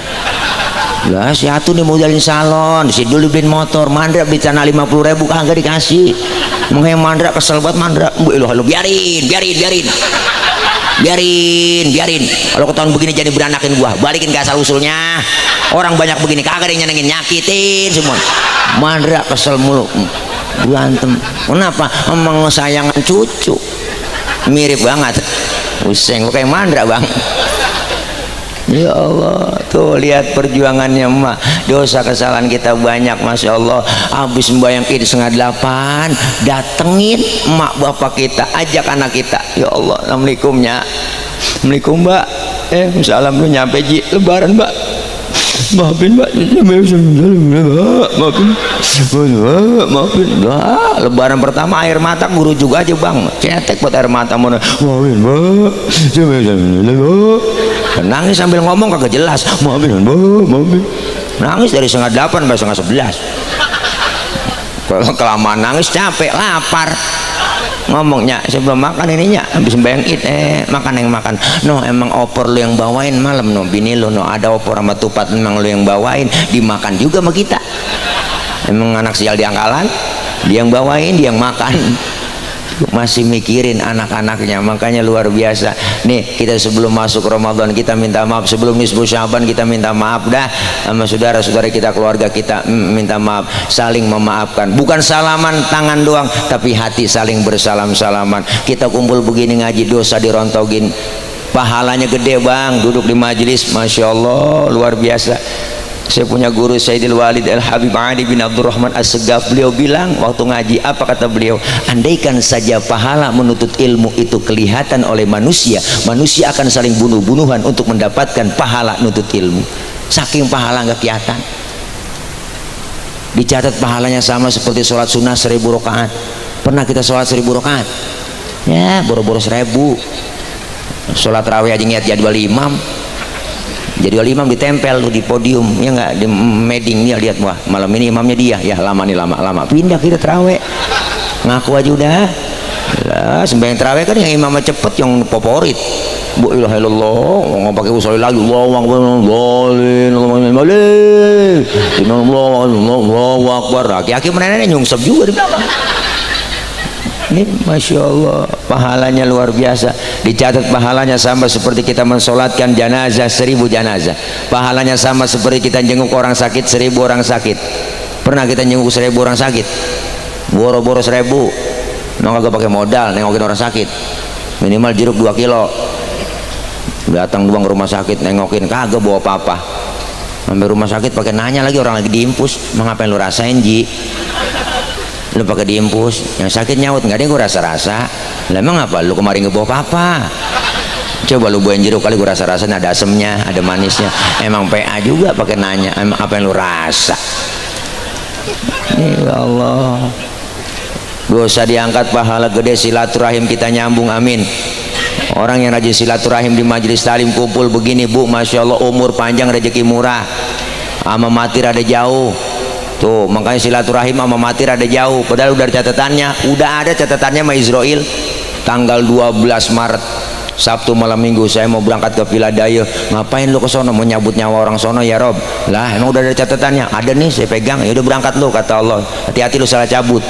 Lah si Atun nih mau jalin salon, Sidul dibeliin motor, Mandra beli tanah 50.000 kagak dikasih. Makanya Mandra kesel banget. Mandra lu biarin kalau ketahuan begini jadi beranakin gua, balikin ke asal usulnya. Orang banyak begini kagak ada yang nyenengin, nyakitin semua. Mandra kesel mulu, berantem. Kenapa? Emang sayangan cucu, mirip banget. Useng lu kayak Mandra bang. Ya Allah, tuh lihat perjuangannya emak. Dosa kesalahan kita banyak, masya Allah. Habis sembahyang Id 7:30, datengin emak bapak kita, ajak anak kita. Ya Allah, assalamualaikum nya, assalamualaikum mbak, salam lu nyampe ji lebaran mbak, maafin mbak, maafin. Wah, lebaran pertama air mata guru juga aja bang, cetek buat air mata, maafin mbak, nangis sambil ngomong kagak jelas, maafin nangis dari 7:30 sampai 10:30. Kalau kelamaan nangis capek, lapar, ngomongnya sebelum makan ininya habis sembahyang Id, makan no, emang opor lu yang bawain malam no, bini lu no, ada opor sama tupat memang lu yang bawain, dimakan juga sama kita. Emang anak sial di angkalan, dia yang bawain, dia yang makan. Masih mikirin anak-anaknya. Makanya luar biasa nih, kita sebelum masuk Ramadan kita minta maaf, sebelum nisfu Syaban kita minta maaf dah sama saudara-saudara kita, keluarga kita, minta maaf, saling memaafkan, bukan salaman tangan doang tapi hati saling bersalam-salaman. Kita kumpul begini ngaji, dosa dirontogin, pahalanya gede bang. Duduk di majelis, masya Allah luar biasa. Saya punya guru Sayyidil Walid Al-Habib Ali bin Abdurrahman As-Segaf, beliau bilang waktu ngaji, apa kata beliau, andaikan saja pahala menuntut ilmu itu kelihatan oleh manusia, manusia akan saling bunuh-bunuhan untuk mendapatkan pahala nuntut ilmu. Saking pahala nggak kelihatan. Dicatat pahalanya sama seperti sholat sunnah 1000 rakaat. Pernah kita sholat 1000 rakaat? Ya boro-boro 1000. Sholat rawih aja niat jadwal imam Jadi wali imam ditempel tuh di podium, ya nggak, di meeting nih, lihat wah malam ini imamnya dia, ya lama nih, lama pindah kita terawih, ngaku aja udah lah. Sembahyang terawih kan yang imamnya cepet yang favorit, bu ilaha illallah, nggak pakai usul lagi, Allahu akbar, aki-aki meneneknya nyungsep juga di belakang. Ini Masya Allah, pahalanya luar biasa. Dicatat pahalanya sama seperti kita mensolatkan jenazah 1000 jenazah. Pahalanya sama seperti kita jenguk orang sakit 1000 orang sakit. Pernah kita jenguk 1000 orang sakit? Boro-boro 1000. Nggak pakai modal nengokin orang sakit. Minimal jeruk 2 kilo. Datang doang ke rumah sakit nengokin, kagak bawa apa-apa. Sampai rumah sakit pakai nanya lagi, orang lagi diimpus, mau ngapain lu rasain Ji? Lu pakai diimpus, yang sakit nyaut, nggak ada yang gue rasa-rasa. Lah emang apa? Lu kemarin nggak bawa apa-apa. Coba lu buahin jeruk kali, gue rasa-rasa ada asemnya, ada manisnya. Emang PA juga pakai nanya, emang apa yang lu rasa? Ya Allah, dosa diangkat, pahala gede, silaturahim kita nyambung, amin. Orang yang rajin silaturahim di majelis talim kumpul begini, Bu, Masya Allah, umur panjang, rezeki murah, ama mati rada jauh. Tuh makanya silaturahim sama mati rada jauh, padahal udah ada catatannya, sama Israel. Tanggal 12 Maret Sabtu malam minggu saya mau berangkat ke Philadelphia. Ngapain lu ke sono? Mau nyabut nyawa orang sono ya Rob? Lah emang udah ada catatannya? Ada nih, saya pegang. Ya udah berangkat lu, kata Allah. Hati-hati lu salah cabut.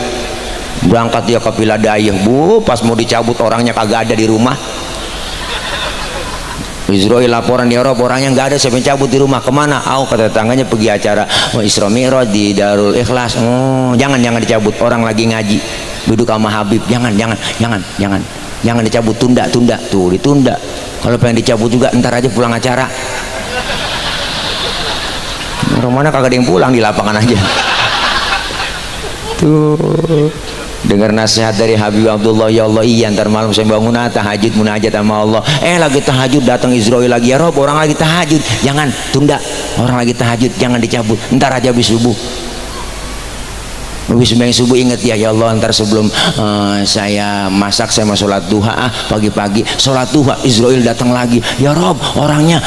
Berangkat dia ke Philadelphia, Bu, pas mau dicabut orangnya kagak ada di rumah. Israel laporan, ya Rob, orangnya nggak ada, saya mencabut di rumah. Kemana? Kata tetangganya pergi acara Isra Mi'raj di Darul Ikhlas. Jangan dicabut, orang lagi ngaji duduk sama Habib. Jangan dicabut, tunda tuh, ditunda. Kalau pengen dicabut juga ntar aja pulang acara. Orang mana kagak ada yang pulang, di lapangan aja tuh. Dengar nasihat dari Habib Abdullah, ya Allah, iya ntar malam saya bangun tahajud munajat sama Allah. Lagi tahajud datang Israel lagi, ya Rob, orang lagi tahajud. Jangan, tunda, orang lagi tahajud, jangan dicabut, ntar aja habis subuh. Habis sembahyang subuh ingat ya Allah, ntar sebelum saya masak saya mau sholat duha. Pagi-pagi sholat duha Israel datang lagi, ya Rob, orangnya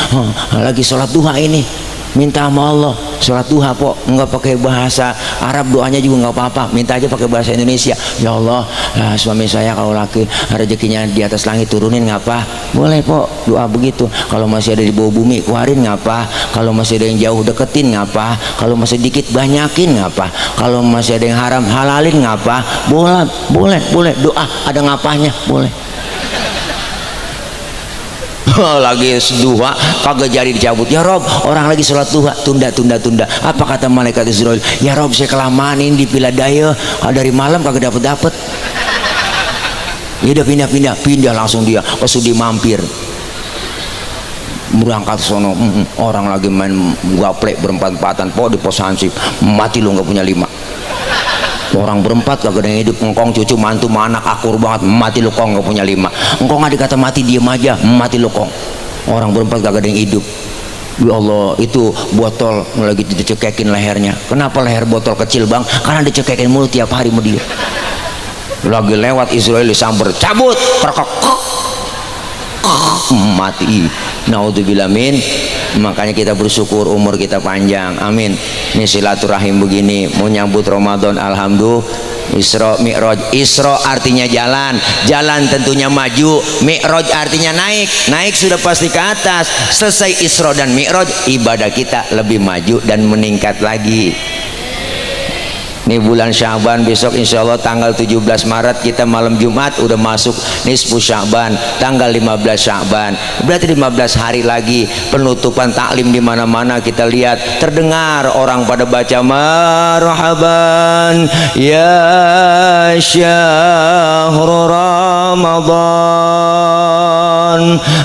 lagi sholat duha ini, minta sama Allah sholat duha, po nggak pakai bahasa Arab, doanya juga nggak apa-apa, minta aja pakai bahasa Indonesia. Ya Allah, suami saya kalau laki rezekinya di atas langit turunin, ngapa? Boleh po doa begitu. Kalau masih ada di bawah bumi keluarin, ngapa? Kalau masih ada yang jauh deketin, ngapa? Kalau masih dikit banyakin, ngapa? Kalau masih ada yang haram halalin, ngapa? Boleh doa ada ngapanya, boleh. Lagi duha kagak jadi dicabut, ya Rob, orang lagi sholat duha, tunda. Apa kata malaikat Israel? Ya Rob, saya kelamaan ini di Philadelphia, dari malam kagak dapet. Ya udah pindah langsung dia ke Sudi Mampir. Berangkat sono, orang lagi main gaplek berempat-empatan, po di pos hansip, mati lu nggak punya 5. Orang berempat kagak ada yang hidup, engkong cucu mantu anak akur banget, mati lu kong, nggak punya 5. Engkong nggak dikata mati, diem aja, mati lu kong. Orang berempat kagak ada yang hidup. Ya Allah, itu botol lagi dicekekin lehernya. Kenapa leher botol kecil bang? Karena dicekekin mulu tiap hari sama dia. Lagi lewat Israel disamber, cabut, kerkok, mati. Naudzubillah min. Makanya kita bersyukur umur kita panjang, amin. Ini silaturahim begini, mau nyambut Ramadan, alhamdulillah. Isra Mi'raj, Isra artinya jalan tentunya maju, Mi'raj artinya naik sudah pasti ke atas. Selesai Isra dan Mi'raj, ibadah kita lebih maju dan meningkat lagi. Ini bulan Sya'ban, besok insya Allah tanggal 17 Maret kita malam Jumat udah masuk nisfu Sya'ban, tanggal 15 Sya'ban, berarti 15 hari lagi penutupan taklim. di mana-mana kita lihat terdengar orang pada baca marhaban ya syahrul Ramadan,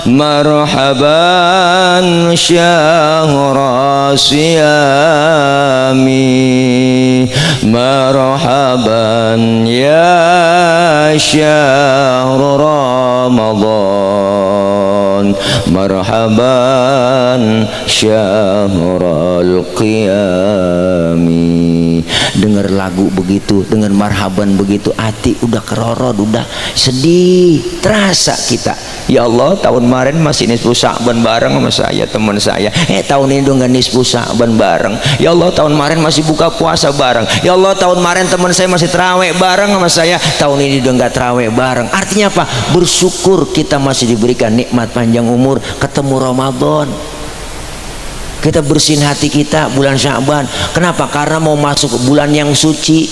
marhaban syahrul siyami, marhaban ya syahrul Ramadan. Ramadan, marhaban syahrul qiyami. Dengar lagu begitu, dengan marhaban begitu, hati udah kerorot, udah sedih, terasa kita. Ya Allah, tahun kemarin masih nisfu Sya'ban bareng sama saya, teman saya. Tahun ini udah nggak nisfu Sya'ban bareng. Ya Allah, tahun kemarin masih buka puasa bareng. Ya Allah, tahun kemarin teman saya masih terawih bareng sama saya. Tahun ini udah nggak terawih bareng. Artinya apa? Bersyukur kita masih diberikan nikmat panjang umur, ketemu Ramadan. Kita bersihin hati kita bulan Sya'ban. Kenapa? Karena mau masuk bulan yang suci.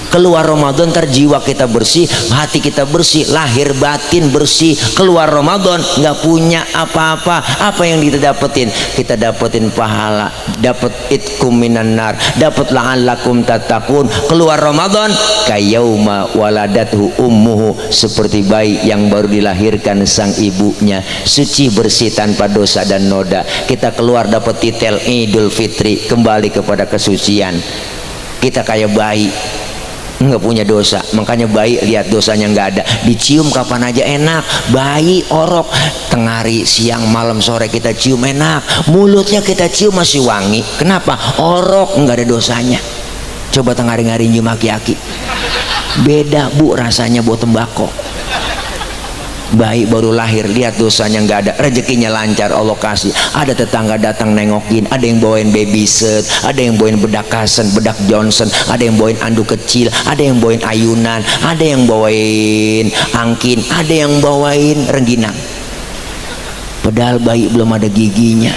Keluar Ramadan ntar jiwa kita bersih, hati kita bersih, lahir batin bersih. Keluar Ramadan nggak punya apa-apa. Apa yang kita dapetin? Kita dapetin pahala, dapat itkum minan nar, dapat la'allakum tattaqun. Keluar Ramadan kayauma waladathu ummuhu, seperti bayi yang baru dilahirkan sang ibunya, suci bersih tanpa dosa dan noda. Kita keluar dapat titel Idul Fitri, kembali kepada kesucian. Kita kayak bayi nggak punya dosa, makanya bayi lihat dosanya nggak ada, dicium kapan aja enak. Bayi orok tengari, siang, malam, sore kita cium enak. Mulutnya kita cium masih wangi. Kenapa? Orok, nggak ada dosanya. Coba tengari-ngari nyium aki-aki, beda bu rasanya buat tembakau. Bayi baru lahir, lihat dosanya nggak ada, rezekinya lancar, Allah kasih. Ada tetangga datang nengokin, ada yang bawain baby set, ada yang bawain bedak Kasen, bedak Johnson, ada yang bawain anduk kecil, ada yang bawain ayunan, ada yang bawain angkin, ada yang bawain rengginang. Padahal bayi belum ada giginya.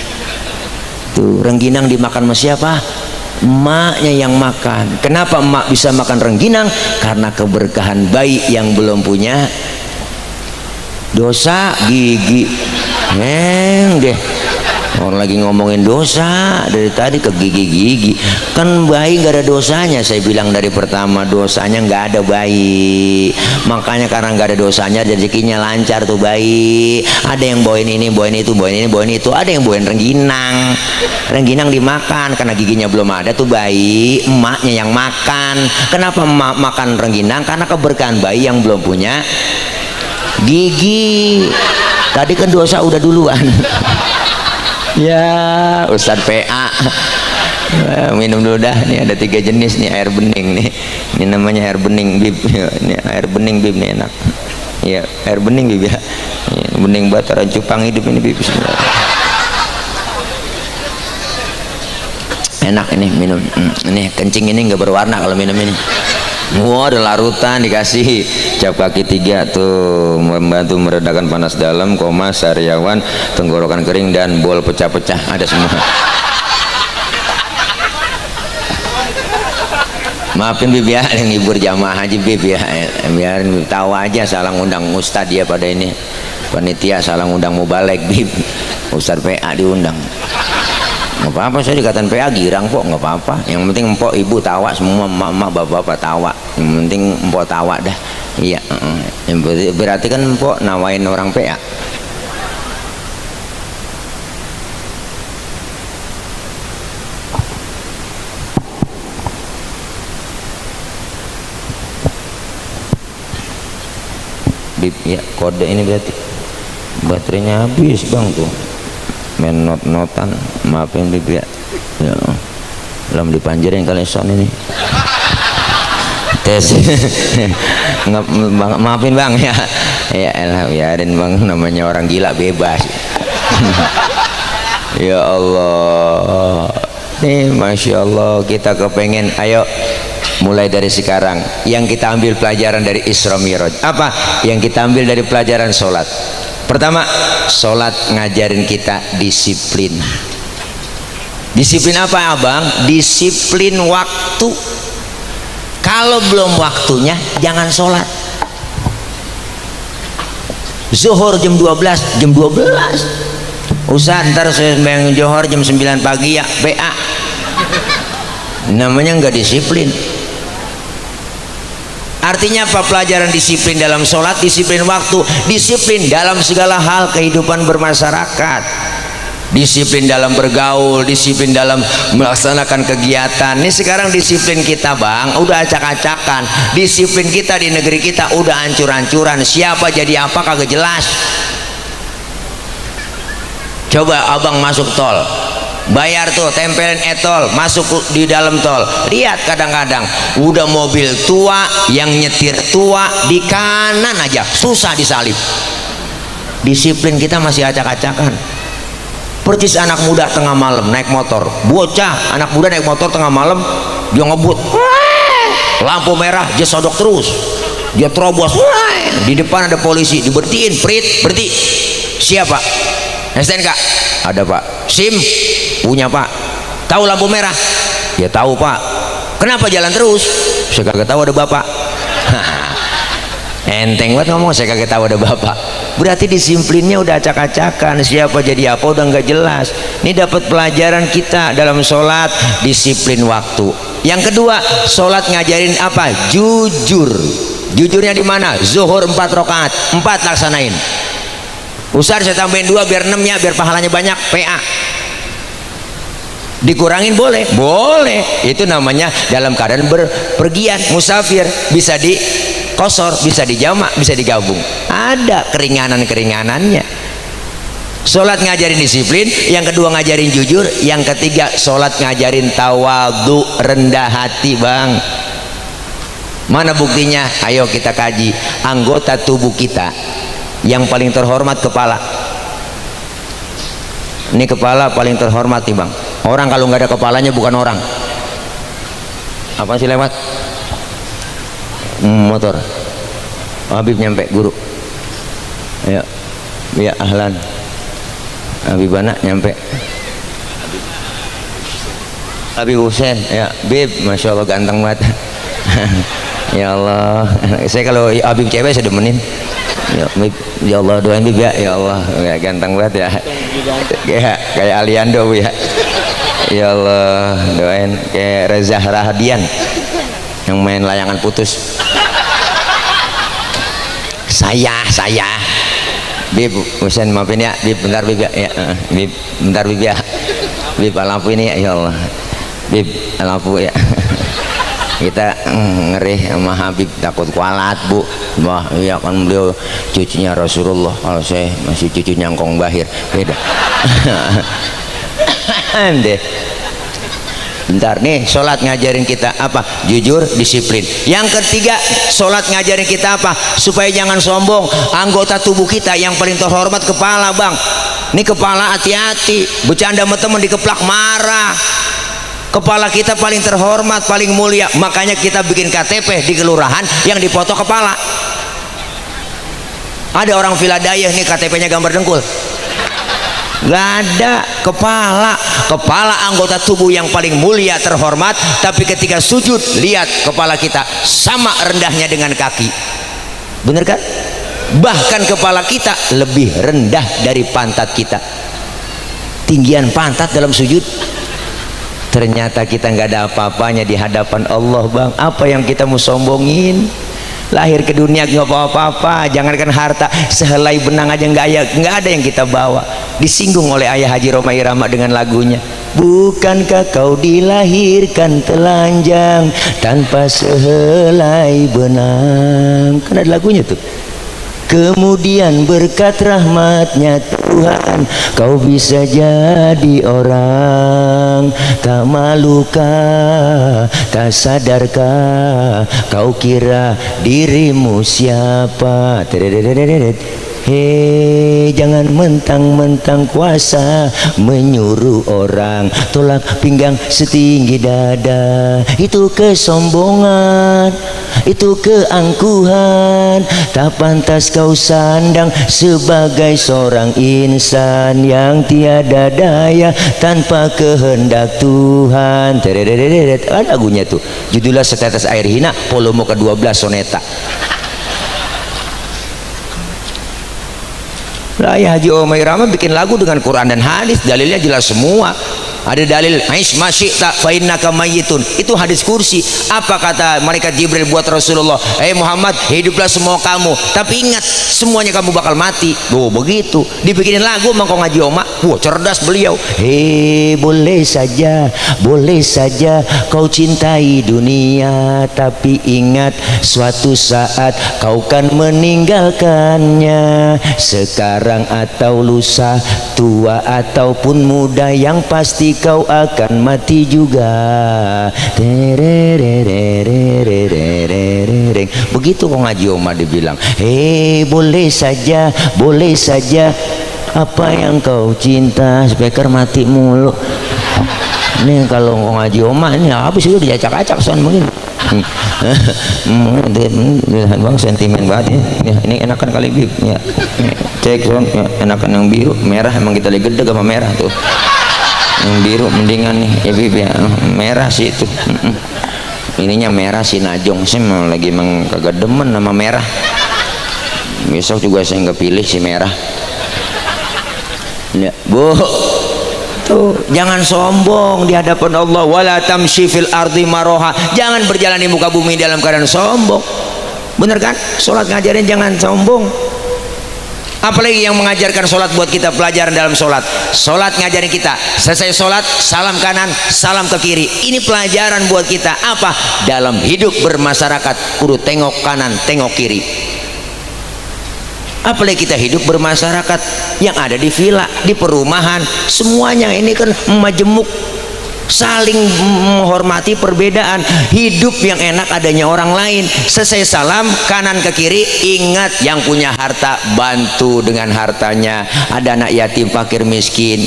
Tuh, rengginang dimakan sama siapa? Emaknya yang makan. Kenapa emak bisa makan rengginang? Karena keberkahan bayi yang belum punya dosa gigi. Deh, orang lagi ngomongin dosa dari tadi ke gigi-gigi. Kan bayi gak ada dosanya. Saya bilang dari pertama, dosanya nggak ada bayi. Makanya karena nggak ada dosanya, rezekinya lancar tuh bayi. Ada yang bawain ini, bawain itu, bawain ini, bawain itu. Ada yang bawain rengginang, rengginang dimakan karena giginya belum ada tuh bayi. Emaknya yang makan. Kenapa emak makan rengginang? Karena keberkahan bayi yang belum punya gigi. Tadi kan dosa udah duluan. Ya Ustadz PA, minum dulu dah. Nih ada 3 jenis nih air bening nih. Ini namanya air bening bib. Ini air bening bib nih enak. Ya air bening bib ya. Bening bataran cupang hidup ini bib. Enak ini minum. Ini kencing ini nggak berwarna kalau minum ini. Wah, ada larutan dikasih cap kaki 3 tuh, membantu meredakan panas dalam, koma, sariawan, tenggorokan kering dan bol pecah-pecah, ada semua. Maafin bib ya, yang hibur jamaah haji bib ya, biarin tahu aja salah ngundang ustad ya pada ini panitia, salah ngundang mubalek bib, Ustad PA diundang. Nggak apa-apa, saya dikatakan PA girang kok, nggak apa-apa. Yang penting empok ibu tawa, semua emak-emak bapak-bapak tawa. Yang penting empok tawa dah. Iya, berarti kan empok nawain orang PA. Bib, ya kode ini berarti baterainya habis bang tuh. Main not-notan, maafin bib ya. Ya belum dipanjerin kali son ini. Tes. Nggak, maafin bang ya. Ya elah, biarin bang, namanya orang gila bebas. Ya Allah, nih Masya Allah, kita kepengen. Ayo mulai dari sekarang yang kita ambil pelajaran dari Isra Mi'raj. Apa yang kita ambil dari pelajaran sholat? Pertama, sholat ngajarin kita disiplin. Disiplin apa abang? Disiplin waktu. Kalau belum waktunya jangan sholat. Zuhur jam 12, jam 12. Ustaz, ntar saya sembahyang zuhur jam 9 pagi ya, PA. Namanya nggak disiplin. Artinya apa pelajaran disiplin dalam sholat? Disiplin waktu, disiplin dalam segala hal kehidupan bermasyarakat, disiplin dalam bergaul, disiplin dalam melaksanakan kegiatan. Ini sekarang disiplin kita bang udah acak-acakan. Disiplin kita di negeri kita udah hancur-hancuran. Siapa jadi apa kagak jelas. Coba abang masuk tol, bayar tuh, tempelin etol, masuk di dalam tol, lihat kadang-kadang udah mobil tua, yang nyetir tua, di kanan aja susah disalip. Disiplin kita masih acak-acakan. Percis anak muda tengah malam naik motor, bocah anak muda naik motor tengah malam, dia ngebut, lampu merah dia sodok terus, dia terobos, di depan ada polisi, dibertiin, prit, berhenti. Siapa? STNK? Ada pak. SIM? Punya pak. Tahu lampu merah? Ya tahu pak. Kenapa jalan terus? Saya kagak tahu ada bapak. Enteng banget ngomong, saya kagak tahu ada bapak. Berarti disiplinnya udah acak-acakan, siapa jadi apa udah nggak jelas. Ini dapat pelajaran kita dalam sholat, disiplin waktu. Yang kedua, sholat ngajarin apa? Jujur. Jujurnya di mana? Zuhur 4 rakaat, 4 laksanain. Ustaz saya tambahin 2 biar 6 ya, biar pahalanya banyak. PA dikurangin boleh? Boleh. Itu namanya dalam keadaan berpergian, musafir, bisa di kosor, bisa dijamak, bisa digabung. Ada keringanan-keringanannya. Sholat ngajarin disiplin, yang kedua ngajarin jujur, yang ketiga sholat ngajarin tawadhu, rendah hati bang. Mana buktinya? Ayo kita kaji. Anggota tubuh kita yang paling terhormat kepala. Ini kepala paling terhormat nih bang. Orang kalau nggak ada kepalanya bukan orang. Apa sih lewat? Motor. Habib nyampe guru. Ayo, ya ahlan. Habib anak nyampe. Habib Husain, ya Bib, masya Allah ganteng banget. Ya Allah, saya kalau Habib cewek saya demenin. Ya, Bib, ya Allah doain Bib ya, ya Allah, ya, ganteng banget ya. Kayak Aliando Bu ya. Ya Allah doain kayak Reza Rahadian yang main layangan putus. Saya Bib Husain maafin ya Bib, bentar Bib ya, Bib bentar Bib ya, Bib lampu ini ya Allah Bib lampu ya. Kita ngeri sama Habib, takut kualat Bu. Wah iya kan beliau cucunya Rasulullah, kalau saya masih cucu nyangkong bahir, beda. Deh bentar nih, sholat ngajarin kita apa? Jujur, disiplin. Yang ketiga, sholat ngajarin kita apa? Supaya jangan sombong. Anggota tubuh kita yang paling terhormat kepala bang. Ini kepala hati-hati, bercanda sama temen dikeplak marah. Kepala kita paling terhormat, paling mulia, makanya kita bikin KTP di kelurahan yang dipoto kepala. Ada orang Viladaya nih KTP-nya gambar dengkul. Gak ada. Kepala anggota tubuh yang paling mulia, terhormat, tapi ketika sujud lihat kepala kita sama rendahnya dengan kaki. Bener kan? Bahkan kepala kita lebih rendah dari pantat kita. Tinggian pantat dalam sujud. Ternyata kita nggak ada apa-apanya di hadapan Allah bang. Apa yang kita mau sombongin? Lahir ke dunia nggak apa-apa, jangankan harta, sehelai benang aja nggak ada yang kita bawa. Disinggung oleh Ayah Haji Roma Irama dengan lagunya, bukankah kau dilahirkan telanjang tanpa sehelai benang? Kan ada lagunya tuh. Kemudian berkat rahmatnya Tuhan kau bisa jadi orang. Tak malukah, tak sadarkah kau kira dirimu siapa? Hei, jangan mentang-mentang kuasa menyuruh orang tolak pinggang setinggi dada. Itu kesombongan, itu keangkuhan. Tak pantas kau sandang sebagai seorang insan yang tiada daya tanpa kehendak Tuhan. Ada lagunya tuh, judulnya Setetes Air Hina, volume ke-12 soneta. Ayah Haji Roma Irama bikin lagu dengan Quran dan hadis, dalilnya jelas semua. Ada dalil aish masyita fa innaka mayyitun, itu hadis kursi. Apa kata malaikat Jibril buat Rasulullah? Muhammad, hiduplah semua kamu, tapi ingat semuanya kamu bakal mati. Begitu dibikinin lagu mangko ngaji oma. Cerdas beliau. Boleh saja kau cintai dunia, tapi ingat suatu saat kau kan meninggalkannya. Sekarang atau lusa, tua ataupun muda, yang pasti kau akan mati juga. Begitu kok ngaji oma dibilang, boleh saja apa yang kau cinta, speaker mati mulu. Ini kalau ngaji oma ini habis itu diacak-acak soal begini. Bang sentimen banget ya. Ini enakan kali bib ya. Cek soal ya, enakan yang biru, merah emang kita lagi gede sama merah tuh. Yang biru mendingan nih ya bib ya, merah sih itu. Ininya merah si Najong sih lagi emang kagak demen sama merah. Besok juga saya nggak pilih si merah ya, Bu. Tuh, jangan sombong di hadapan Allah. Wala tamshi fil ardi maroha, jangan berjalan di muka bumi dalam keadaan sombong. Bener kan? Sholat ngajarin jangan sombong. Apalagi yang mengajarkan sholat buat kita, pelajaran dalam sholat. Sholat ngajarin kita, selesai sholat salam kanan, salam ke kiri. Ini pelajaran buat kita. Apa? Dalam hidup bermasyarakat kudu tengok kanan, tengok kiri. Apalagi kita hidup bermasyarakat yang ada di villa, di perumahan, semuanya ini kan majemuk, saling menghormati perbedaan. Hidup yang enak adanya orang lain. Selesai salam kanan ke kiri, ingat yang punya harta bantu dengan hartanya. Ada anak yatim, fakir, miskin,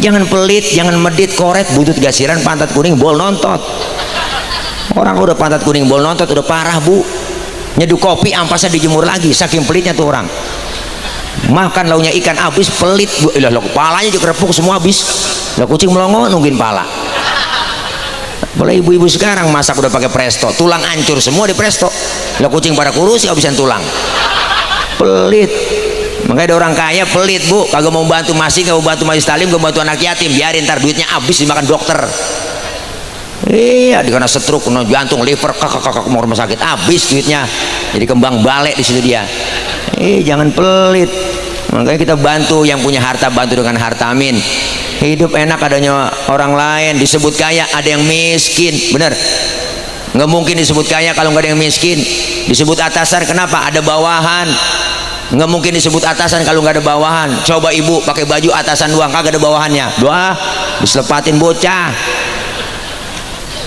jangan pelit, jangan medit, koret, butut gasiran, pantat kuning, bol nontot. Orang udah pantat kuning, bol nontot udah parah, Bu. Nyeduh kopi ampasnya dijemur lagi, saking pelitnya tuh orang. Makan launya ikan habis, pelit. Lah kepalanya juga repuk semua habis. Lah kucing melongo nungguin pala. Boleh ibu-ibu sekarang masak udah pakai presto, tulang hancur semua di presto. Lah kucing pada kurus habisan tulang. Pelit. Makanya ada orang kaya pelit, Bu, kagak mau bantu masjid, kagak mau bantu majelis taklim, kagak bantu anak yatim, biarin ntar duitnya habis dimakan dokter. Iya, dikena stroke, kena jantung, liver, mau rumah sakit, habis duitnya. Jadi kembang balik di situ dia. Jangan pelit. Makanya kita bantu yang punya harta, bantu dengan harta, amin. Hidup enak adanya orang lain. Disebut kaya ada yang miskin, bener? Nggak mungkin disebut kaya kalau nggak ada yang miskin. Disebut atasan, kenapa? Ada bawahan. Nggak mungkin disebut atasan kalau nggak ada bawahan. Coba ibu pakai baju atasan doang, kagak ada bawahannya. Doa diselepatin bocah.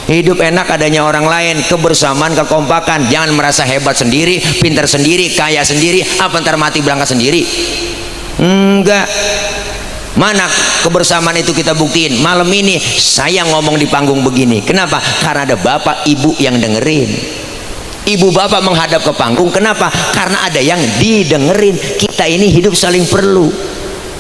Hidup enak adanya orang lain, kebersamaan, kekompakan. Jangan merasa hebat sendiri, pintar sendiri, kaya sendiri, apa ntar mati berangkat sendiri. Enggak. Mana kebersamaan itu kita buktiin. Malam ini saya ngomong di panggung begini, kenapa? Karena ada bapak ibu yang dengerin. Ibu bapak menghadap ke panggung, kenapa? Karena ada yang didengerin. Kita ini hidup saling perlu.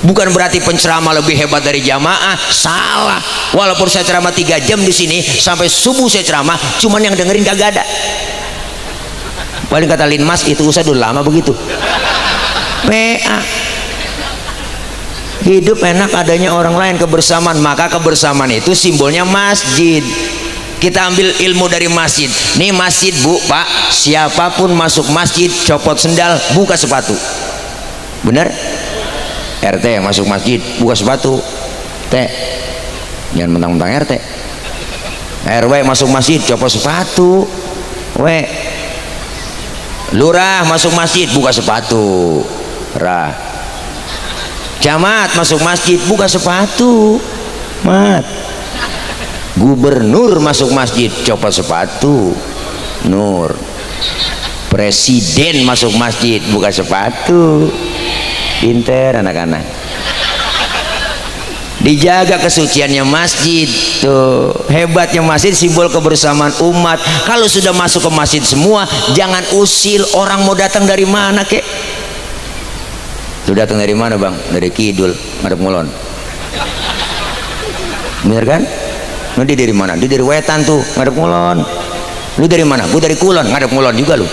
Bukan berarti penceramah lebih hebat dari jamaah, salah. Walaupun saya ceramah 3 jam di sini sampai subuh saya ceramah, cuman yang dengerin kagak ada. Paling kata Linmas itu usah dulu lama begitu. PA. Hidup enak adanya orang lain, kebersamaan. Maka kebersamaan itu simbolnya masjid. Kita ambil ilmu dari masjid. Nih masjid, Bu, Pak, siapapun masuk masjid copot sendal, buka sepatu. Bener? RT masuk masjid buka sepatu. T, jangan mentang-mentang RT. RW masuk masjid copot sepatu. W, lurah masuk masjid buka sepatu. Ra, camat masuk masjid buka sepatu. Mat, gubernur masuk masjid copot sepatu. Nur, presiden masuk masjid buka sepatu. Pinter anak-anak. Dijaga kesuciannya masjid. Tuh, hebatnya masjid, simbol kebersamaan umat. Kalau sudah masuk ke masjid semua, jangan usil. Orang mau datang dari mana kek? Tuh datang dari mana, Bang? Dari Kidul, ngadep Ngulon. Bener kan? Lu dia dari mana? Dia dari Wetan tuh, ngadep Ngulon. Lu dari mana? Gue dari Kulon, ngadep Ngulon juga lu.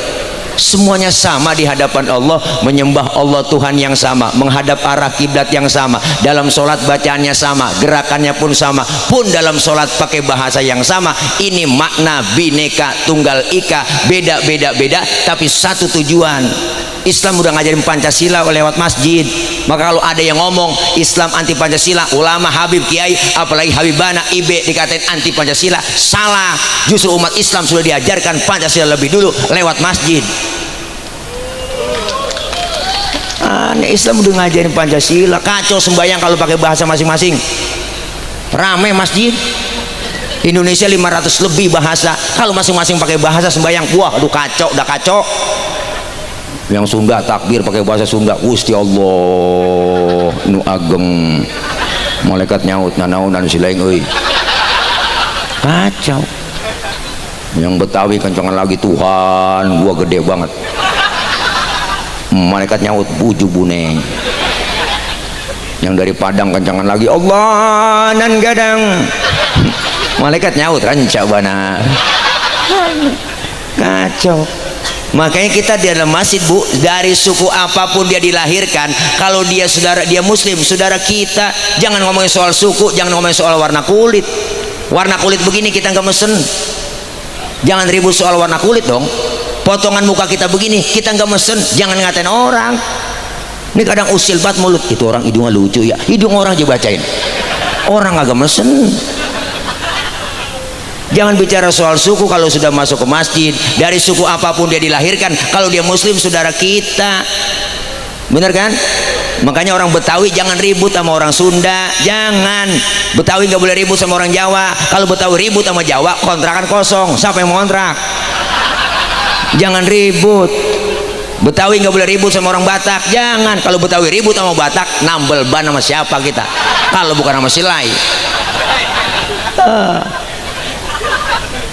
semuanya sama di hadapan Allah, menyembah Allah Tuhan yang sama, menghadap arah kiblat yang sama, dalam sholat bacaannya sama, gerakannya pun sama, pun dalam sholat pakai bahasa yang sama. Ini makna bineka tunggal ika, beda, tapi satu tujuan. Islam udah ngajarin Pancasila lewat masjid. Maka kalau ada yang ngomong Islam anti Pancasila, ulama, Habib, Kiai, apalagi Habibana, Ibe dikatain anti Pancasila, salah. Justru umat Islam sudah diajarkan Pancasila lebih dulu lewat masjid. Islam udah ngajarin Pancasila. Kacau sembahyang kalau pakai bahasa masing-masing. Rame masjid Indonesia 500 lebih bahasa, kalau masing-masing pakai bahasa sembahyang, wah aduh kacau, udah kacau. Yang Sunda takbir pakai bahasa Sunda, Gusti Allah nu ageng, malaikat nyaut nanaonan silaing euy, kacau. Yang Betawi kencangan lagi, Tuhan gua gede banget, malaikat nyaut buju buneng. Yang dari Padang kencangan lagi, Allah nan gadang, malaikat nyaut ranca bana, kacau. Makanya kita di dalam masjid, Bu, dari suku apapun dia dilahirkan, kalau dia saudara, dia muslim, saudara kita, jangan ngomongin soal suku, jangan ngomongin soal warna kulit. Warna kulit begini kita nggak mesen, jangan ribut soal warna kulit dong. Potongan muka kita begini kita nggak mesen, jangan ngatain orang. Ini kadang usil banget mulut, itu orang hidungnya lucu ya, hidung orang aja bacain, orang agak mesen. Jangan bicara soal suku kalau sudah masuk ke masjid. Dari suku apapun dia dilahirkan, kalau dia muslim saudara kita, bener kan? Makanya orang Betawi jangan ribut sama orang Sunda, jangan. Betawi nggak boleh ribut sama orang Jawa. Kalau Betawi ribut sama Jawa, kontrakan kosong, siapa yang mau kontrak? Jangan ribut. Betawi nggak boleh ribut sama orang Batak, jangan. Kalau Betawi ribut sama Batak, nambel ban sama siapa kita? Kalau bukan sama Silai.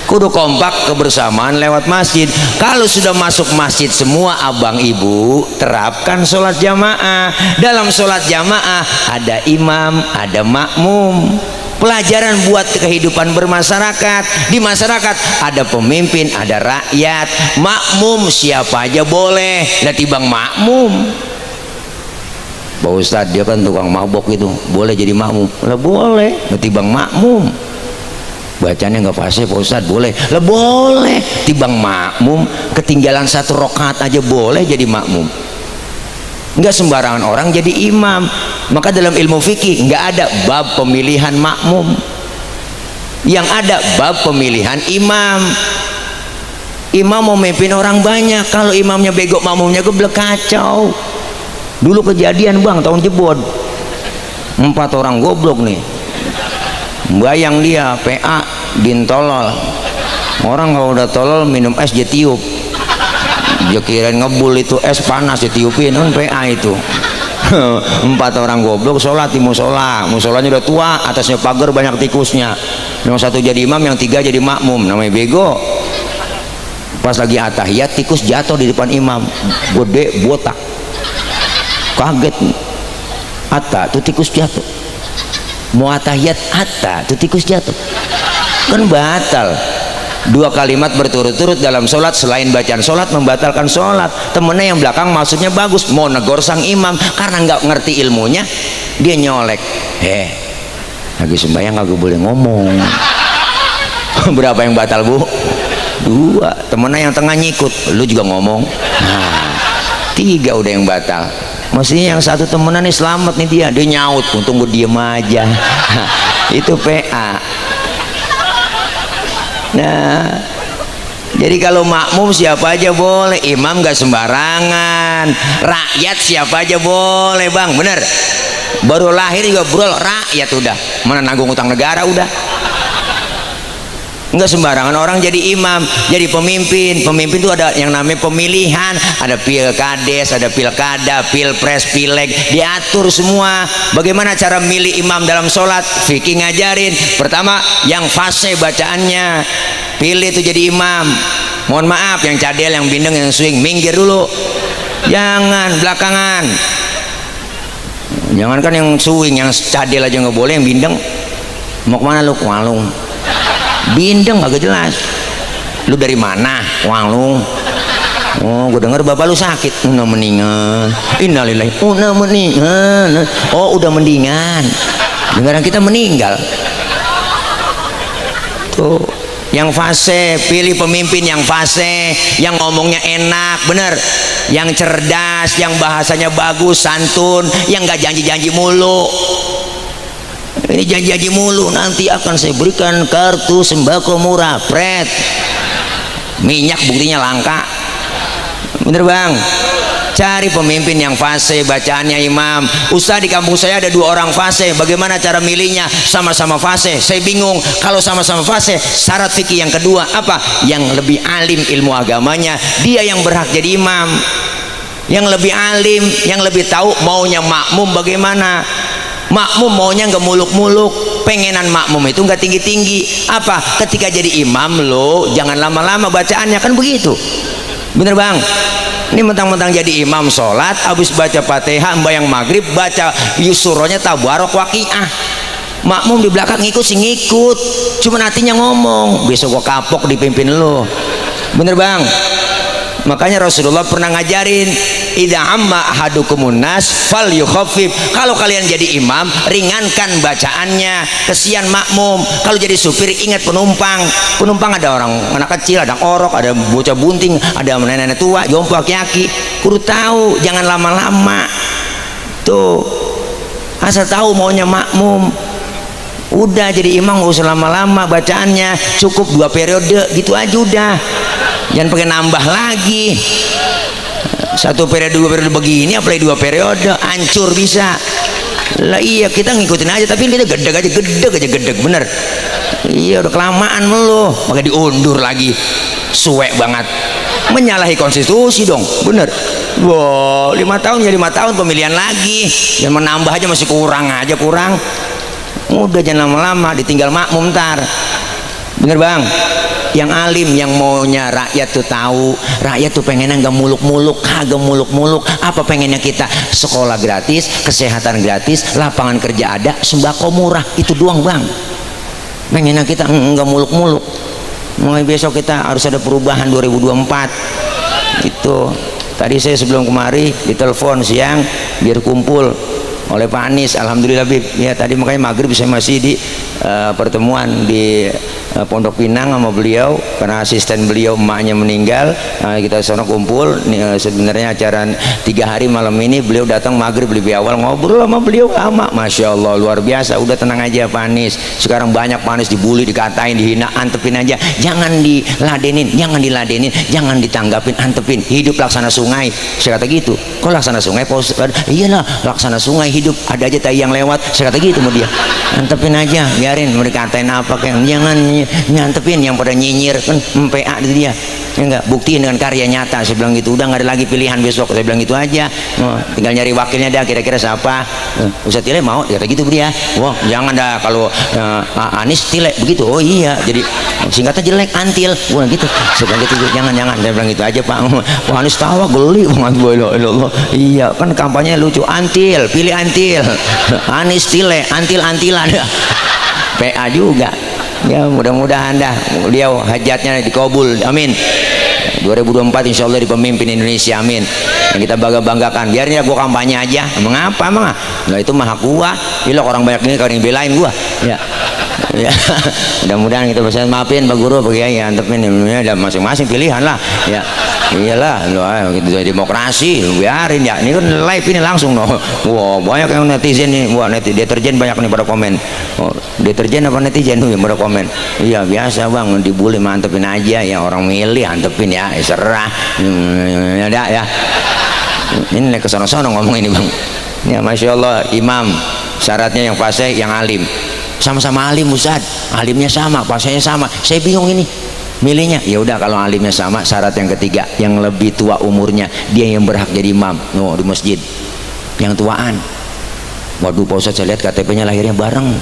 Kudu kompak kebersamaan lewat masjid. Kalau sudah masuk masjid semua abang ibu, terapkan sholat jamaah. Dalam sholat jamaah ada imam, ada makmum. Pelajaran buat kehidupan bermasyarakat. Di masyarakat ada pemimpin, ada rakyat. Makmum siapa aja boleh, lah tibang makmum. Pak Ustadz dia kan tukang mabok itu, boleh jadi makmum? Lah boleh, lah tibang makmum. Bacanya nggak fase Pak Ustadz, boleh? Lah boleh, tibang makmum. Ketinggalan 1 rakaat aja boleh jadi makmum. Nggak sembarangan orang jadi imam. Maka dalam ilmu fikih nggak ada bab pemilihan makmum, yang ada bab pemilihan imam. Imam mau memimpin orang banyak, kalau imamnya bego makmumnya geblek, kacau. Dulu kejadian bang, tahun jebot 4 orang goblok nih, bayang dia PA dintolol. Orang kalau udah tolol minum es dia tiup, dia kirain ngebul itu es panas ditiupin, kan PA itu. 4 orang goblok sholat di musola, musolanya udah tua, atasnya pagar banyak tikusnya. Yang 1 jadi imam, yang 3 jadi makmum, namanya bego. Pas lagi atahiyat tikus jatuh di depan imam, gede botak, kaget. Atta tuh tikus jatuh, mau atahiyat atta tuh tikus jatuh, kan batal. 2 kalimat berturut-turut dalam sholat selain bacaan sholat membatalkan sholat. Temennya yang belakang maksudnya bagus, mau negor sang imam, karena nggak ngerti ilmunya dia nyolek, lagi sembahyang kagak boleh ngomong. Berapa yang batal Bu? 2. Temennya yang tengah nyikut, lu juga ngomong. Nah, 3 udah yang batal. Maksudnya yang 1 temenan nih selamat nih, dia nyaut, untung gue diem aja. Itu PA. Nah, jadi kalau makmum siapa aja boleh, imam gak sembarangan, rakyat siapa aja boleh bang, bener. Baru lahir juga brol rakyat udah, mana nanggung utang negara udah. Enggak sembarangan orang jadi imam, jadi pemimpin. Pemimpin itu ada yang namanya pemilihan, ada pilkades, ada pilkada, pilpres, pileg, diatur semua. Bagaimana cara milih imam dalam sholat? Fikih ngajarin. Pertama, yang fase bacaannya, pilih itu jadi imam. Mohon maaf, yang cadel, yang bindeng, yang swing, minggir dulu, jangan belakangan. Jangan kan yang swing, yang cadel aja nggak boleh, yang bindeng mau kemana lu? Walung. Bindeng agak jelas, lu dari mana? Walung. Oh, gue denger bapak lu sakit. Udah mendingan. Innalillahi. Udah mendingan. Oh, udah mendingan. Dengaran kita meninggal. Tuh, yang fase, pilih pemimpin yang fase, yang ngomongnya enak, bener, yang cerdas, yang bahasanya bagus, santun, yang gak janji-janji mulu. Ini janji-janji mulu, nanti akan saya berikan kartu sembako murah, pret, minyak buktinya langka. Bener bang? Cari pemimpin yang fase, bacaannya imam. Ustaz, di kampung saya ada 2 orang fase, bagaimana cara milihnya? Sama-sama fase. Saya bingung, kalau sama-sama fase, syarat fikih yang kedua apa? Yang lebih alim ilmu agamanya, dia yang berhak jadi imam. Yang lebih alim, yang lebih tahu maunya makmum bagaimana. Makmum maunya nggak muluk-muluk, pengenan makmum itu nggak tinggi-tinggi. Apa? Ketika jadi imam lo jangan lama-lama bacaannya, kan begitu. Bener bang? Ini mentang-mentang jadi imam sholat, habis baca fatihah, bayang maghrib, baca yusuronya tabarok waqiah. Makmum di belakang ngikut sih ngikut, cuma hatinya ngomong, besok gua kapok dipimpin lo. Bener bang? Makanya Rasulullah pernah ngajarin, idza amma ahadukumun nas falyukhaffif. Kalau kalian jadi imam, ringankan bacaannya, kesian makmum. Kalau jadi supir, ingat penumpang. Penumpang ada orang anak kecil, ada orok, ada bocah bunting, ada nenek-nenek tua, jompo, aki-aki. Kudu tahu, jangan lama-lama. Tuh, asal tahu maunya makmum. Udah jadi imam gak usah lama-lama bacaannya, cukup 2 periode gitu aja udah. Jangan pakai nambah lagi. 1 periode 2 periode begini, apalagi 2 periode, hancur bisa. Lah iya, kita ngikutin aja, tapi kita gedeg bener. Iya, udah kelamaan lo, maka diundur lagi, suwek banget, menyalahi konstitusi dong, bener. Wow, 5 tahun ya 5 tahun pemilihan lagi, jangan menambah aja, masih kurang aja, kurang. Udah jangan lama-lama, ditinggal makmum ntar. Bener bang? Yang alim, yang maunya rakyat tuh tahu, rakyat tuh pengennya nggak muluk-muluk, kagak muluk-muluk. Apa pengennya kita? Sekolah gratis, kesehatan gratis, lapangan kerja ada, sembako murah, itu doang bang. Pengennya kita nggak muluk-muluk. Mulai besok kita harus ada perubahan 2024. Itu tadi saya sebelum kemari ditelepon siang biar kumpul oleh Pak Anies, alhamdulillah Bib. Ya tadi makanya maghrib saya masih di pertemuan di Pondok Pinang sama beliau karena asisten beliau emaknya meninggal. Kita sana kumpul. Sebenarnya acara 3 hari malam ini beliau datang maghrib lebih awal, ngobrol sama beliau lama. Masya Allah luar biasa. Udah tenang aja Pak Anies. Sekarang banyak Pak Anies dibully, dikatain, dihina, antepin aja. Jangan diladenin, jangan ditanggapin, antepin. Hidup laksana sungai. Saya kata gitu. Kok laksana sungai? Iyalah laksana sungai hidup. Ada aja tai yang lewat. Saya kata gitu sama dia. Antepin aja, biarin mereka katain apa kayak, jangan nyantepin yang pada nyinyir kan MPA itu dia. Ya enggak, buktiin dengan karya nyata. Saya bilang gitu. Udah nggak ada lagi pilihan besok. Saya bilang gitu aja. Tinggal nyari wakilnya dah, kira-kira siapa. Ustaz Tile mau? Kata gitu dia. Wah jangan dah kalau Anies Tile begitu. Oh iya, jadi singkatnya jelek, antil. Wah gitu. Saya bilang gitu, jangan. Saya bilang gitu aja Pak. Pak Anies tawa geli banget. Allah. Iya kan kampanye lucu, antil, pilih antil. Anies Tile, antil-antilan. PA juga. Ya mudah-mudahan dah beliau hajatnya dikabul, amin. 2024 insya Allah di pemimpin Indonesia, amin. Yang kita bangga-banggakan, biarnya gua kampanye aja. Mengapa emang? Nah itu mah hak gua. Gila orang banyak ini kalau yang belain gua. Ya. Ya. Mudah-mudahan kita bisa maafin Pak Guru, Pak Kiai, antepin ya, ada masing-masing pilihan lah. Ya. Iyalah, gitu demokrasi, biarin ya. Ini kan live ini langsung loh. Wah, banyak yang netizen nih. Wah, deterjen banyak nih pada komen. Oh, deterjen apa netizen tuh yang pada komen? Iya, biasa Bang, dibully mantepin aja ya, orang milih antepin ya, serah. Ada ya. Ini ke sono-sono ngomong ini, Bang. Ya, Masya Allah, imam syaratnya yang fasih, yang alim. Sama-sama alim Ustaz, alimnya sama, fasihnya sama. Saya bingung ini. Milihnya ya udah, kalau alimnya sama, syarat yang ketiga yang lebih tua umurnya, dia yang berhak jadi imam. Di masjid yang tuaan. Waduh Pak Ustadz, saya lihat KTP-nya lahirnya bareng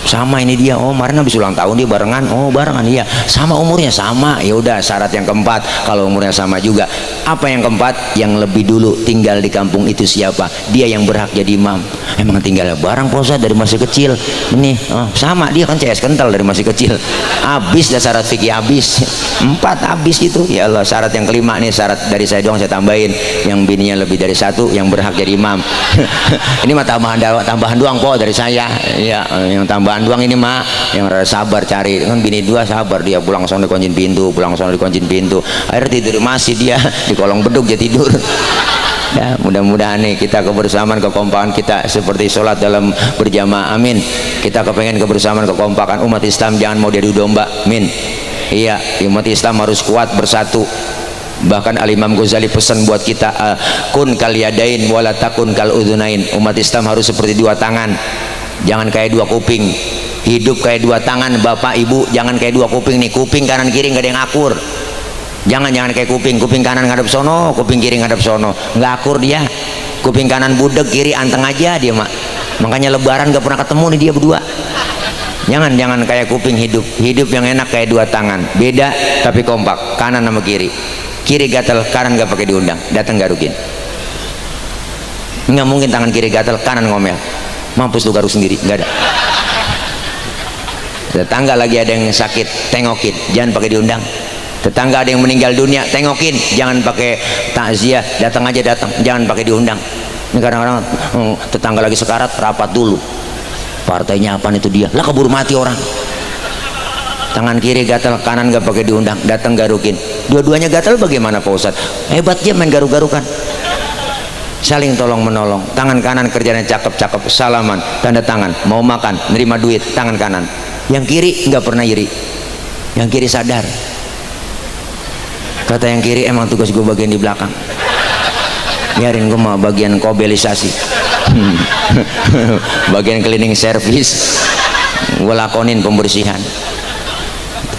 sama ini dia. Oh kemarin habis ulang tahun dia barengan. Oh barengan, iya sama umurnya sama. Ya udah, syarat yang keempat kalau umurnya sama juga, Apa yang keempat? Yang lebih dulu tinggal di kampung itu siapa? Dia yang berhak jadi imam. Emang tinggal barang Pak Ustadz dari masih kecil ini sama, dia kan CS kental dari masih kecil. Habis dah syarat fikih, habis 4 habis gitu. Ya Allah, syarat yang kelima nih, syarat dari saya doang saya tambahin, yang bininya lebih dari 1 yang berhak jadi imam. Ini mah tambahan doang Pak dari saya ya, yang tambahan doang ini mah, yang rada sabar cari kan bini 2 sabar, dia pulang sono dikuncin pintu, pulang sono dikuncin pintu, akhirnya tidur masih dia di kolong beduk dia tidur. Ya, mudah-mudahan nih kita kebersamaan kekompakan kita seperti sholat dalam berjamaah, amin. Kita kepengen kebersamaan kekompakan umat Islam, jangan mau diadu domba, amin. Iya, umat Islam harus kuat bersatu. Bahkan Al-Imam Ghazali pesan buat kita, kun kal yadain wala takun kal udhunain. Umat Islam harus seperti 2 tangan, jangan kayak 2 kuping. Hidup kayak 2 tangan bapak ibu, jangan kayak 2 kuping nih, kuping kanan kiri nggak ada yang akur. Jangan kayak kuping kanan ngadep sono, kuping kiri ngadep sono, nggak akur dia. Kuping kanan budek, kiri anteng aja dia mak. Makanya lebaran nggak pernah ketemu nih dia berdua. Jangan kayak kuping. Hidup yang enak kayak 2 tangan, beda tapi kompak, kanan sama kiri. Kiri gatal, kanan nggak pakai diundang, datang garukin. Nggak mungkin tangan kiri gatal, kanan ngomel, mampus lu garuk sendiri, nggak ada. Tetangga lagi ada yang sakit, tengokin, jangan pakai diundang. Tetangga ada yang meninggal dunia, tengokin, jangan pakai takziah, datang aja, jangan pakai diundang. Ini kadang-kadang tetangga lagi sekarat, rapat dulu, partainya apaan itu dia, lah keburu mati orang. Tangan kiri gatal, kanan gak pakai diundang, datang garukin. Dua-duanya gatal bagaimana Pak Ustadz? Hebat dia main garuk-garukan. Saling tolong menolong. Tangan kanan kerjanya cakep-cakep, salaman, tanda tangan, mau makan, nerima duit, tangan kanan. Yang kiri nggak pernah iri, yang kiri sadar. Kata yang kiri, emang tugas gue bagian di belakang, biarin gue mah bagian kobelisasi. Bagian cleaning service, gue lakonin pembersihan.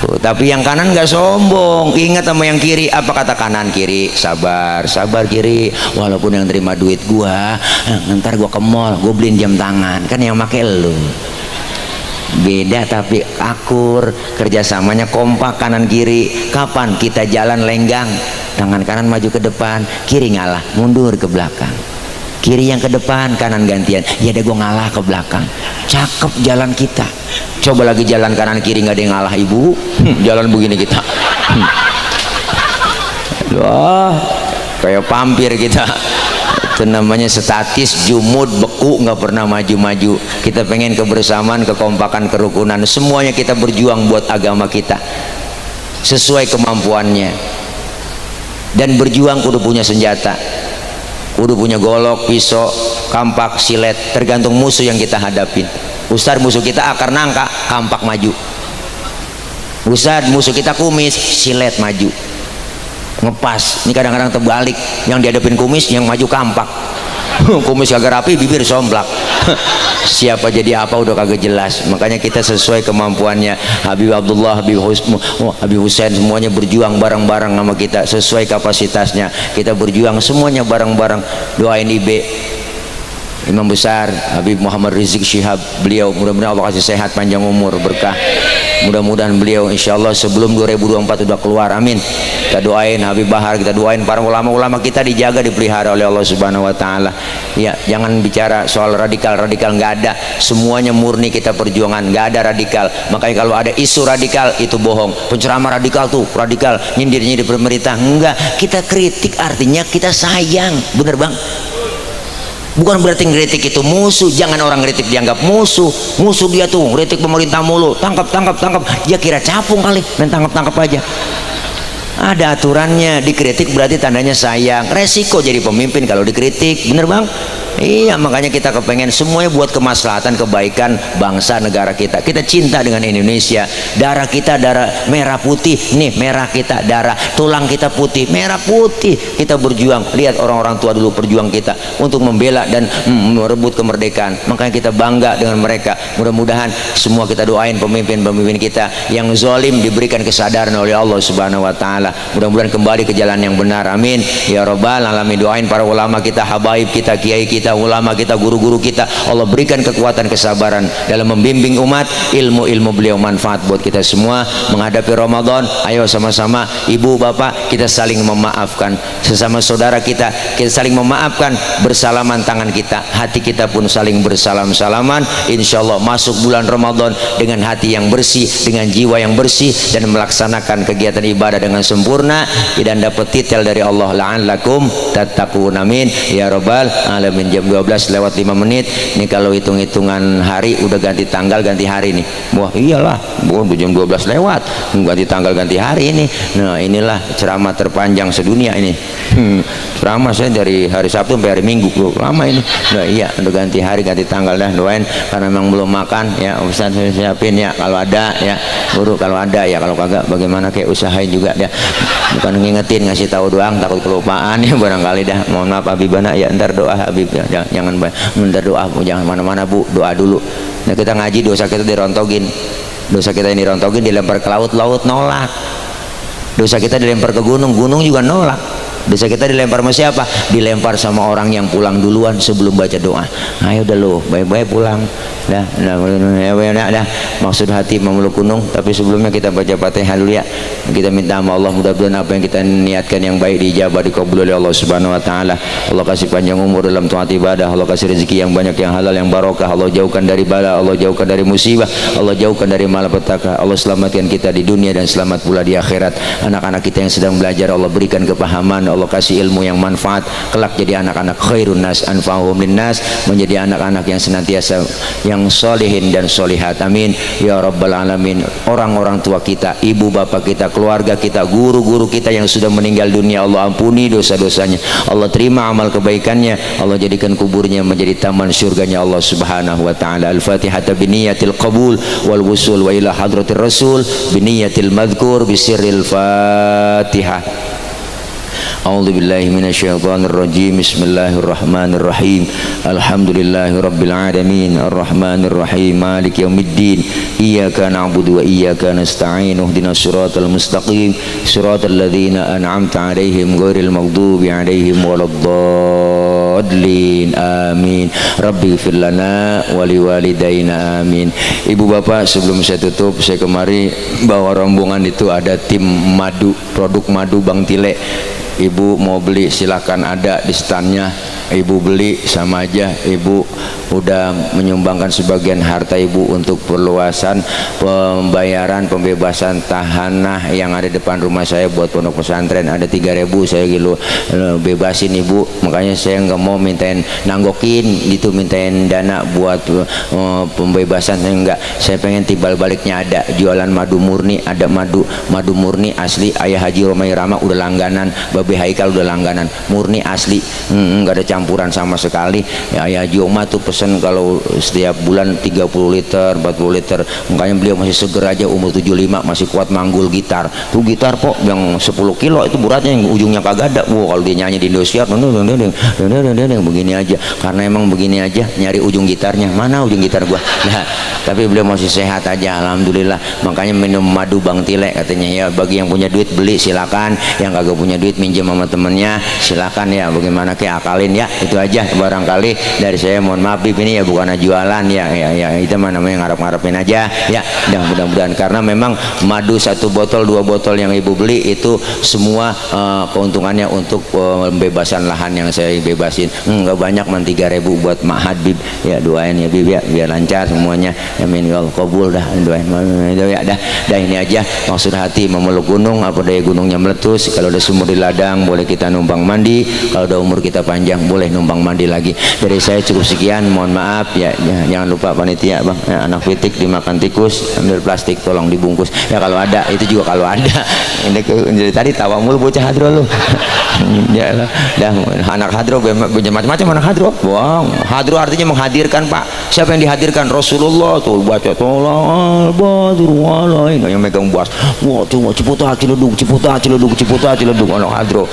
Tuh, tapi yang kanan nggak sombong, ingat sama yang kiri. Apa kata kanan? Kiri sabar kiri, walaupun yang terima duit gue, ntar gue ke mall, gue beliin jam tangan, kan yang make lu. Beda tapi akur, kerjasamanya kompak kanan kiri. Kapan kita jalan lenggang, tangan kanan maju ke depan, kiri ngalah mundur ke belakang. Kiri yang ke depan, kanan gantian. Ya deh gue ngalah ke belakang. Cakep jalan kita. Coba lagi jalan kanan kiri nggak ada yang ngalah ibu, jalan begini kita. Wah, kayak pampir kita. Itu namanya statis, jumud, beku, nggak pernah maju-maju. Kita pengen kebersamaan, kekompakan, kerukunan, semuanya kita berjuang buat agama kita sesuai kemampuannya. Dan berjuang kudu punya senjata, kudu punya golok, pisau, kampak, silet, tergantung musuh yang kita hadapin. Ustadz musuh kita akar nangka, kampak maju. Ustadz musuh kita kumis, silet maju. Ngepas, ini kadang-kadang terbalik, yang dihadapin kumis, yang maju kampak. Kumis kagak rapi, bibir somplak. Siapa jadi apa udah kagak jelas. Makanya kita sesuai kemampuannya. Habib Abdullah, Habib Hussein, semuanya berjuang bareng-bareng sama kita sesuai kapasitasnya. Kita berjuang semuanya bareng-bareng. Doain IB Imam besar Habib Muhammad Rizik Syihab, beliau mudah-mudahan Allah kasih sehat, panjang umur, berkah. Mudah-mudahan beliau insyaallah sebelum 2024 udah keluar, amin. Kita doain Habib Bahar, kita doain para ulama-ulama kita dijaga, dipelihara oleh Allah Subhanahu wa taala. Ya, jangan bicara soal radikal nggak ada, semuanya murni kita perjuangan, nggak ada radikal. Makanya kalau ada isu radikal itu bohong. Penceramah radikal tuh radikal, nyindir pemerintah, enggak. Kita kritik artinya kita sayang, bener Bang. Bukan berarti ngeritik itu musuh. Jangan orang ngeritik dianggap musuh. Musuh dia tuh ngeritik pemerintah mulu, tangkap. Dia kira capung kali, dan tangkap aja. Ada aturannya. Dikritik berarti tandanya sayang. Resiko jadi pemimpin kalau dikritik, bener Bang? Iya, makanya kita kepengen semuanya buat kemaslahatan, kebaikan bangsa negara kita. Kita cinta dengan Indonesia. Darah kita darah merah putih. Nih merah kita darah, tulang kita putih, merah putih. Kita berjuang. Lihat orang-orang tua dulu perjuang kita untuk membela dan merebut kemerdekaan. Makanya kita bangga dengan mereka. Mudah-mudahan semua kita doain pemimpin-pemimpin kita yang zalim diberikan kesadaran oleh Allah Subhanahu wa taala. Mudah-mudahan kembali ke jalan yang benar, amin ya rabbal alamin. Doain para ulama kita, habaib kita, kiai kita, kita, ulama kita, guru-guru kita. Allah berikan kekuatan, kesabaran dalam membimbing umat. Ilmu-ilmu beliau manfaat buat kita semua menghadapi Ramadan. Ayo sama-sama ibu bapak kita saling memaafkan sesama saudara kita saling memaafkan, bersalaman tangan kita, hati kita pun saling bersalam-salaman. Insyaallah masuk bulan Ramadan dengan hati yang bersih, dengan jiwa yang bersih, dan melaksanakan kegiatan ibadah dengan sempurna dan dapat titel dari Allah, la'allakum tattaqun. Amin ya rabbal alamin. Jam 12 lewat 5 menit ini, kalau hitung-hitungan hari udah ganti tanggal ganti hari nih. Wah iyalah, bukan jam 12 lewat ganti tanggal ganti hari ini. Nah inilah ceramah terpanjang sedunia ini. Ceramah saya dari hari Sabtu sampai hari Minggu, lama ini. Nah iya, udah ganti hari ganti tanggal dah. Doain karena memang belum makan ya Ustaz, saya siapin ya kalau ada ya guru, kalau ada ya, kalau kagak bagaimana kayak usahain juga ya, bukan ngingetin ngasih tahu doang takut kelupaan ya barangkali dah. Mohon maaf Habibana ya, ntar doa Habib ya, jangan ntar doa, jangan mana-mana Bu, doa dulu. Nah kita ngaji dosa kita dirontogin, dosa kita ini dirontogin, dilempar ke laut, laut nolak. Dosa kita dilempar ke gunung, gunung juga nolak. Dosa kita dilempar sama siapa? Dilempar sama orang yang pulang duluan sebelum baca doa. Ayo udah lo, baik-baik pulang. Dah. Maksud hati memeluk gunung, tapi sebelumnya kita baca Fatihah dulu ya. Kita minta sama Allah mudah-mudahan apa yang kita niatkan yang baik diijabah, dikabul oleh Allah Subhanahu wa taala. Allah kasih panjang umur dalam taat ibadah, Allah kasih rezeki yang banyak, yang halal, yang barokah. Allah jauhkan dari bala, Allah jauhkan dari musibah, Allah jauhkan dari malapetaka. Allah selamatkan kita di dunia dan selamat pula di akhirat. Anak-anak kita yang sedang belajar Allah berikan kepahaman, Allah kasih ilmu yang manfaat, kelak jadi anak-anak khairun nas anfa'uhum linnas, menjadi anak-anak yang senantiasa yang solehin dan solihat. Amin ya rabbal alamin. Orang-orang tua kita, ibu bapak kita, keluarga kita, guru-guru kita yang sudah meninggal dunia, Allah ampuni dosa-dosanya, Allah terima amal kebaikannya, Allah jadikan kuburnya menjadi taman syurganya Allah Subhanahu wa taala. Al-Fatihah biniyatil qabul wal wusul wa ila hadratir rasul biniyatil madhkur bisirril Fatihah. A'udzu billahi minasyaitonir rajim. Bismillahirrahmanirrahim. Alhamdulillahi rabbil alamin, arrahmanir rahim, maliki yaumiddin. Iyyaka na'budu wa iyyaka nasta'in. Ihdinas siratal mustaqim, siratal ladzina an'amta 'alaihim ghairil maghdubi 'alaihim waladdallin. Amin. Rabbighfir lana wa liwalidayna. Amin. Ibu bapak, sebelum saya tutup, saya kemari bawa rombongan itu ada tim madu, produk madu Bang Tile. Ibu mau beli silakan, ada di standnya. Ibu beli sama aja ibu udah menyumbangkan sebagian harta ibu untuk perluasan pembayaran pembebasan tanah yang ada depan rumah saya buat pondok pesantren. Ada 3.000 saya gitu bebasin ibu, makanya saya nggak mau mintain nanggokin gitu, mintain dana buat pembebasan. Saya enggak, saya pengen timbal baliknya ada jualan madu murni, ada madu murni asli. Ayah Haji Romai Rama udah langganan, Babe Haikal udah langganan, murni asli, nggak ada campuran sama sekali. Ya, Ayah Haji Oma tuh pesen kalau setiap bulan 30 liter 40 liter, makanya beliau masih seger aja, umur 75 masih kuat manggul gitar. Tuh gitar kok yang 10 kilo itu beratnya, yang ujungnya kagak ada. Wow, kalau dia nyanyi di Indosiar begini aja, karena emang begini aja nyari ujung gitarnya, mana ujung gitar gua. Nah, tapi beliau masih sehat aja alhamdulillah. Makanya minum madu Bang Tile katanya ya, bagi yang punya duit beli silakan, yang kagak punya duit minjem sama temennya silakan ya, bagaimana kayak akalin ya. Itu aja barangkali dari saya. Mohon maaf Bib, ini ya bukan jualan ya itu mah namanya ngarep-ngarepin aja ya. Dan mudah-mudahan karena memang madu 1 botol 2 botol yang ibu beli itu semua keuntungannya untuk pembebasan lahan yang saya bebasin. Enggak banyak, man 3.000 buat Mak Habib ya. Doain ya Bib ya, biar lancar semuanya. Amin ya Allah, kabul dah. Doain ya dah ini aja. Maksud hati memeluk gunung, apa daya gunungnya meletus. Kalau ada sumur di ladang boleh kita numpang mandi, kalau ada umur kita panjang boleh numpang mandi lagi. Dari saya cukup sekian, mohon maaf ya, jangan lupa panitia Bang ya, anak pitik dimakan tikus, ambil plastik tolong dibungkus ya kalau ada, itu juga kalau ada. Ini dari tadi tawa mulu bocah hadro lu. Ya lah, dah anak hadro macam-macam anak hadro. Wow, hadro artinya menghadirkan Pak. Siapa yang dihadirkan? Rasulullah. Tuh baca tolong badru alain, yang megang buas. Wah, tuh Ciputa Ciledug anak hadro.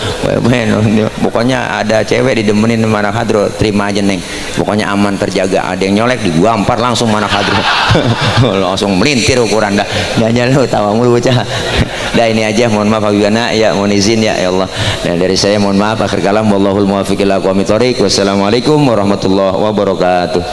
Pokoknya ada cewek didemenin sama anak hadro, terima aja Neng, pokoknya aman terjaga. Ada yang nyolek digampar langsung anak hadro. Langsung melintir ukuran dah. Jangan lu tawa mulu bocah. Dah ini aja, mohon maaf Habibana ya, mohon izin ya, ya Allah. Dan dari saya mohon maaf, akhir kalam wallahul muwaffiq ila aqwamit thoriq. Wassalamualaikum warahmatullahi wabarakatuh.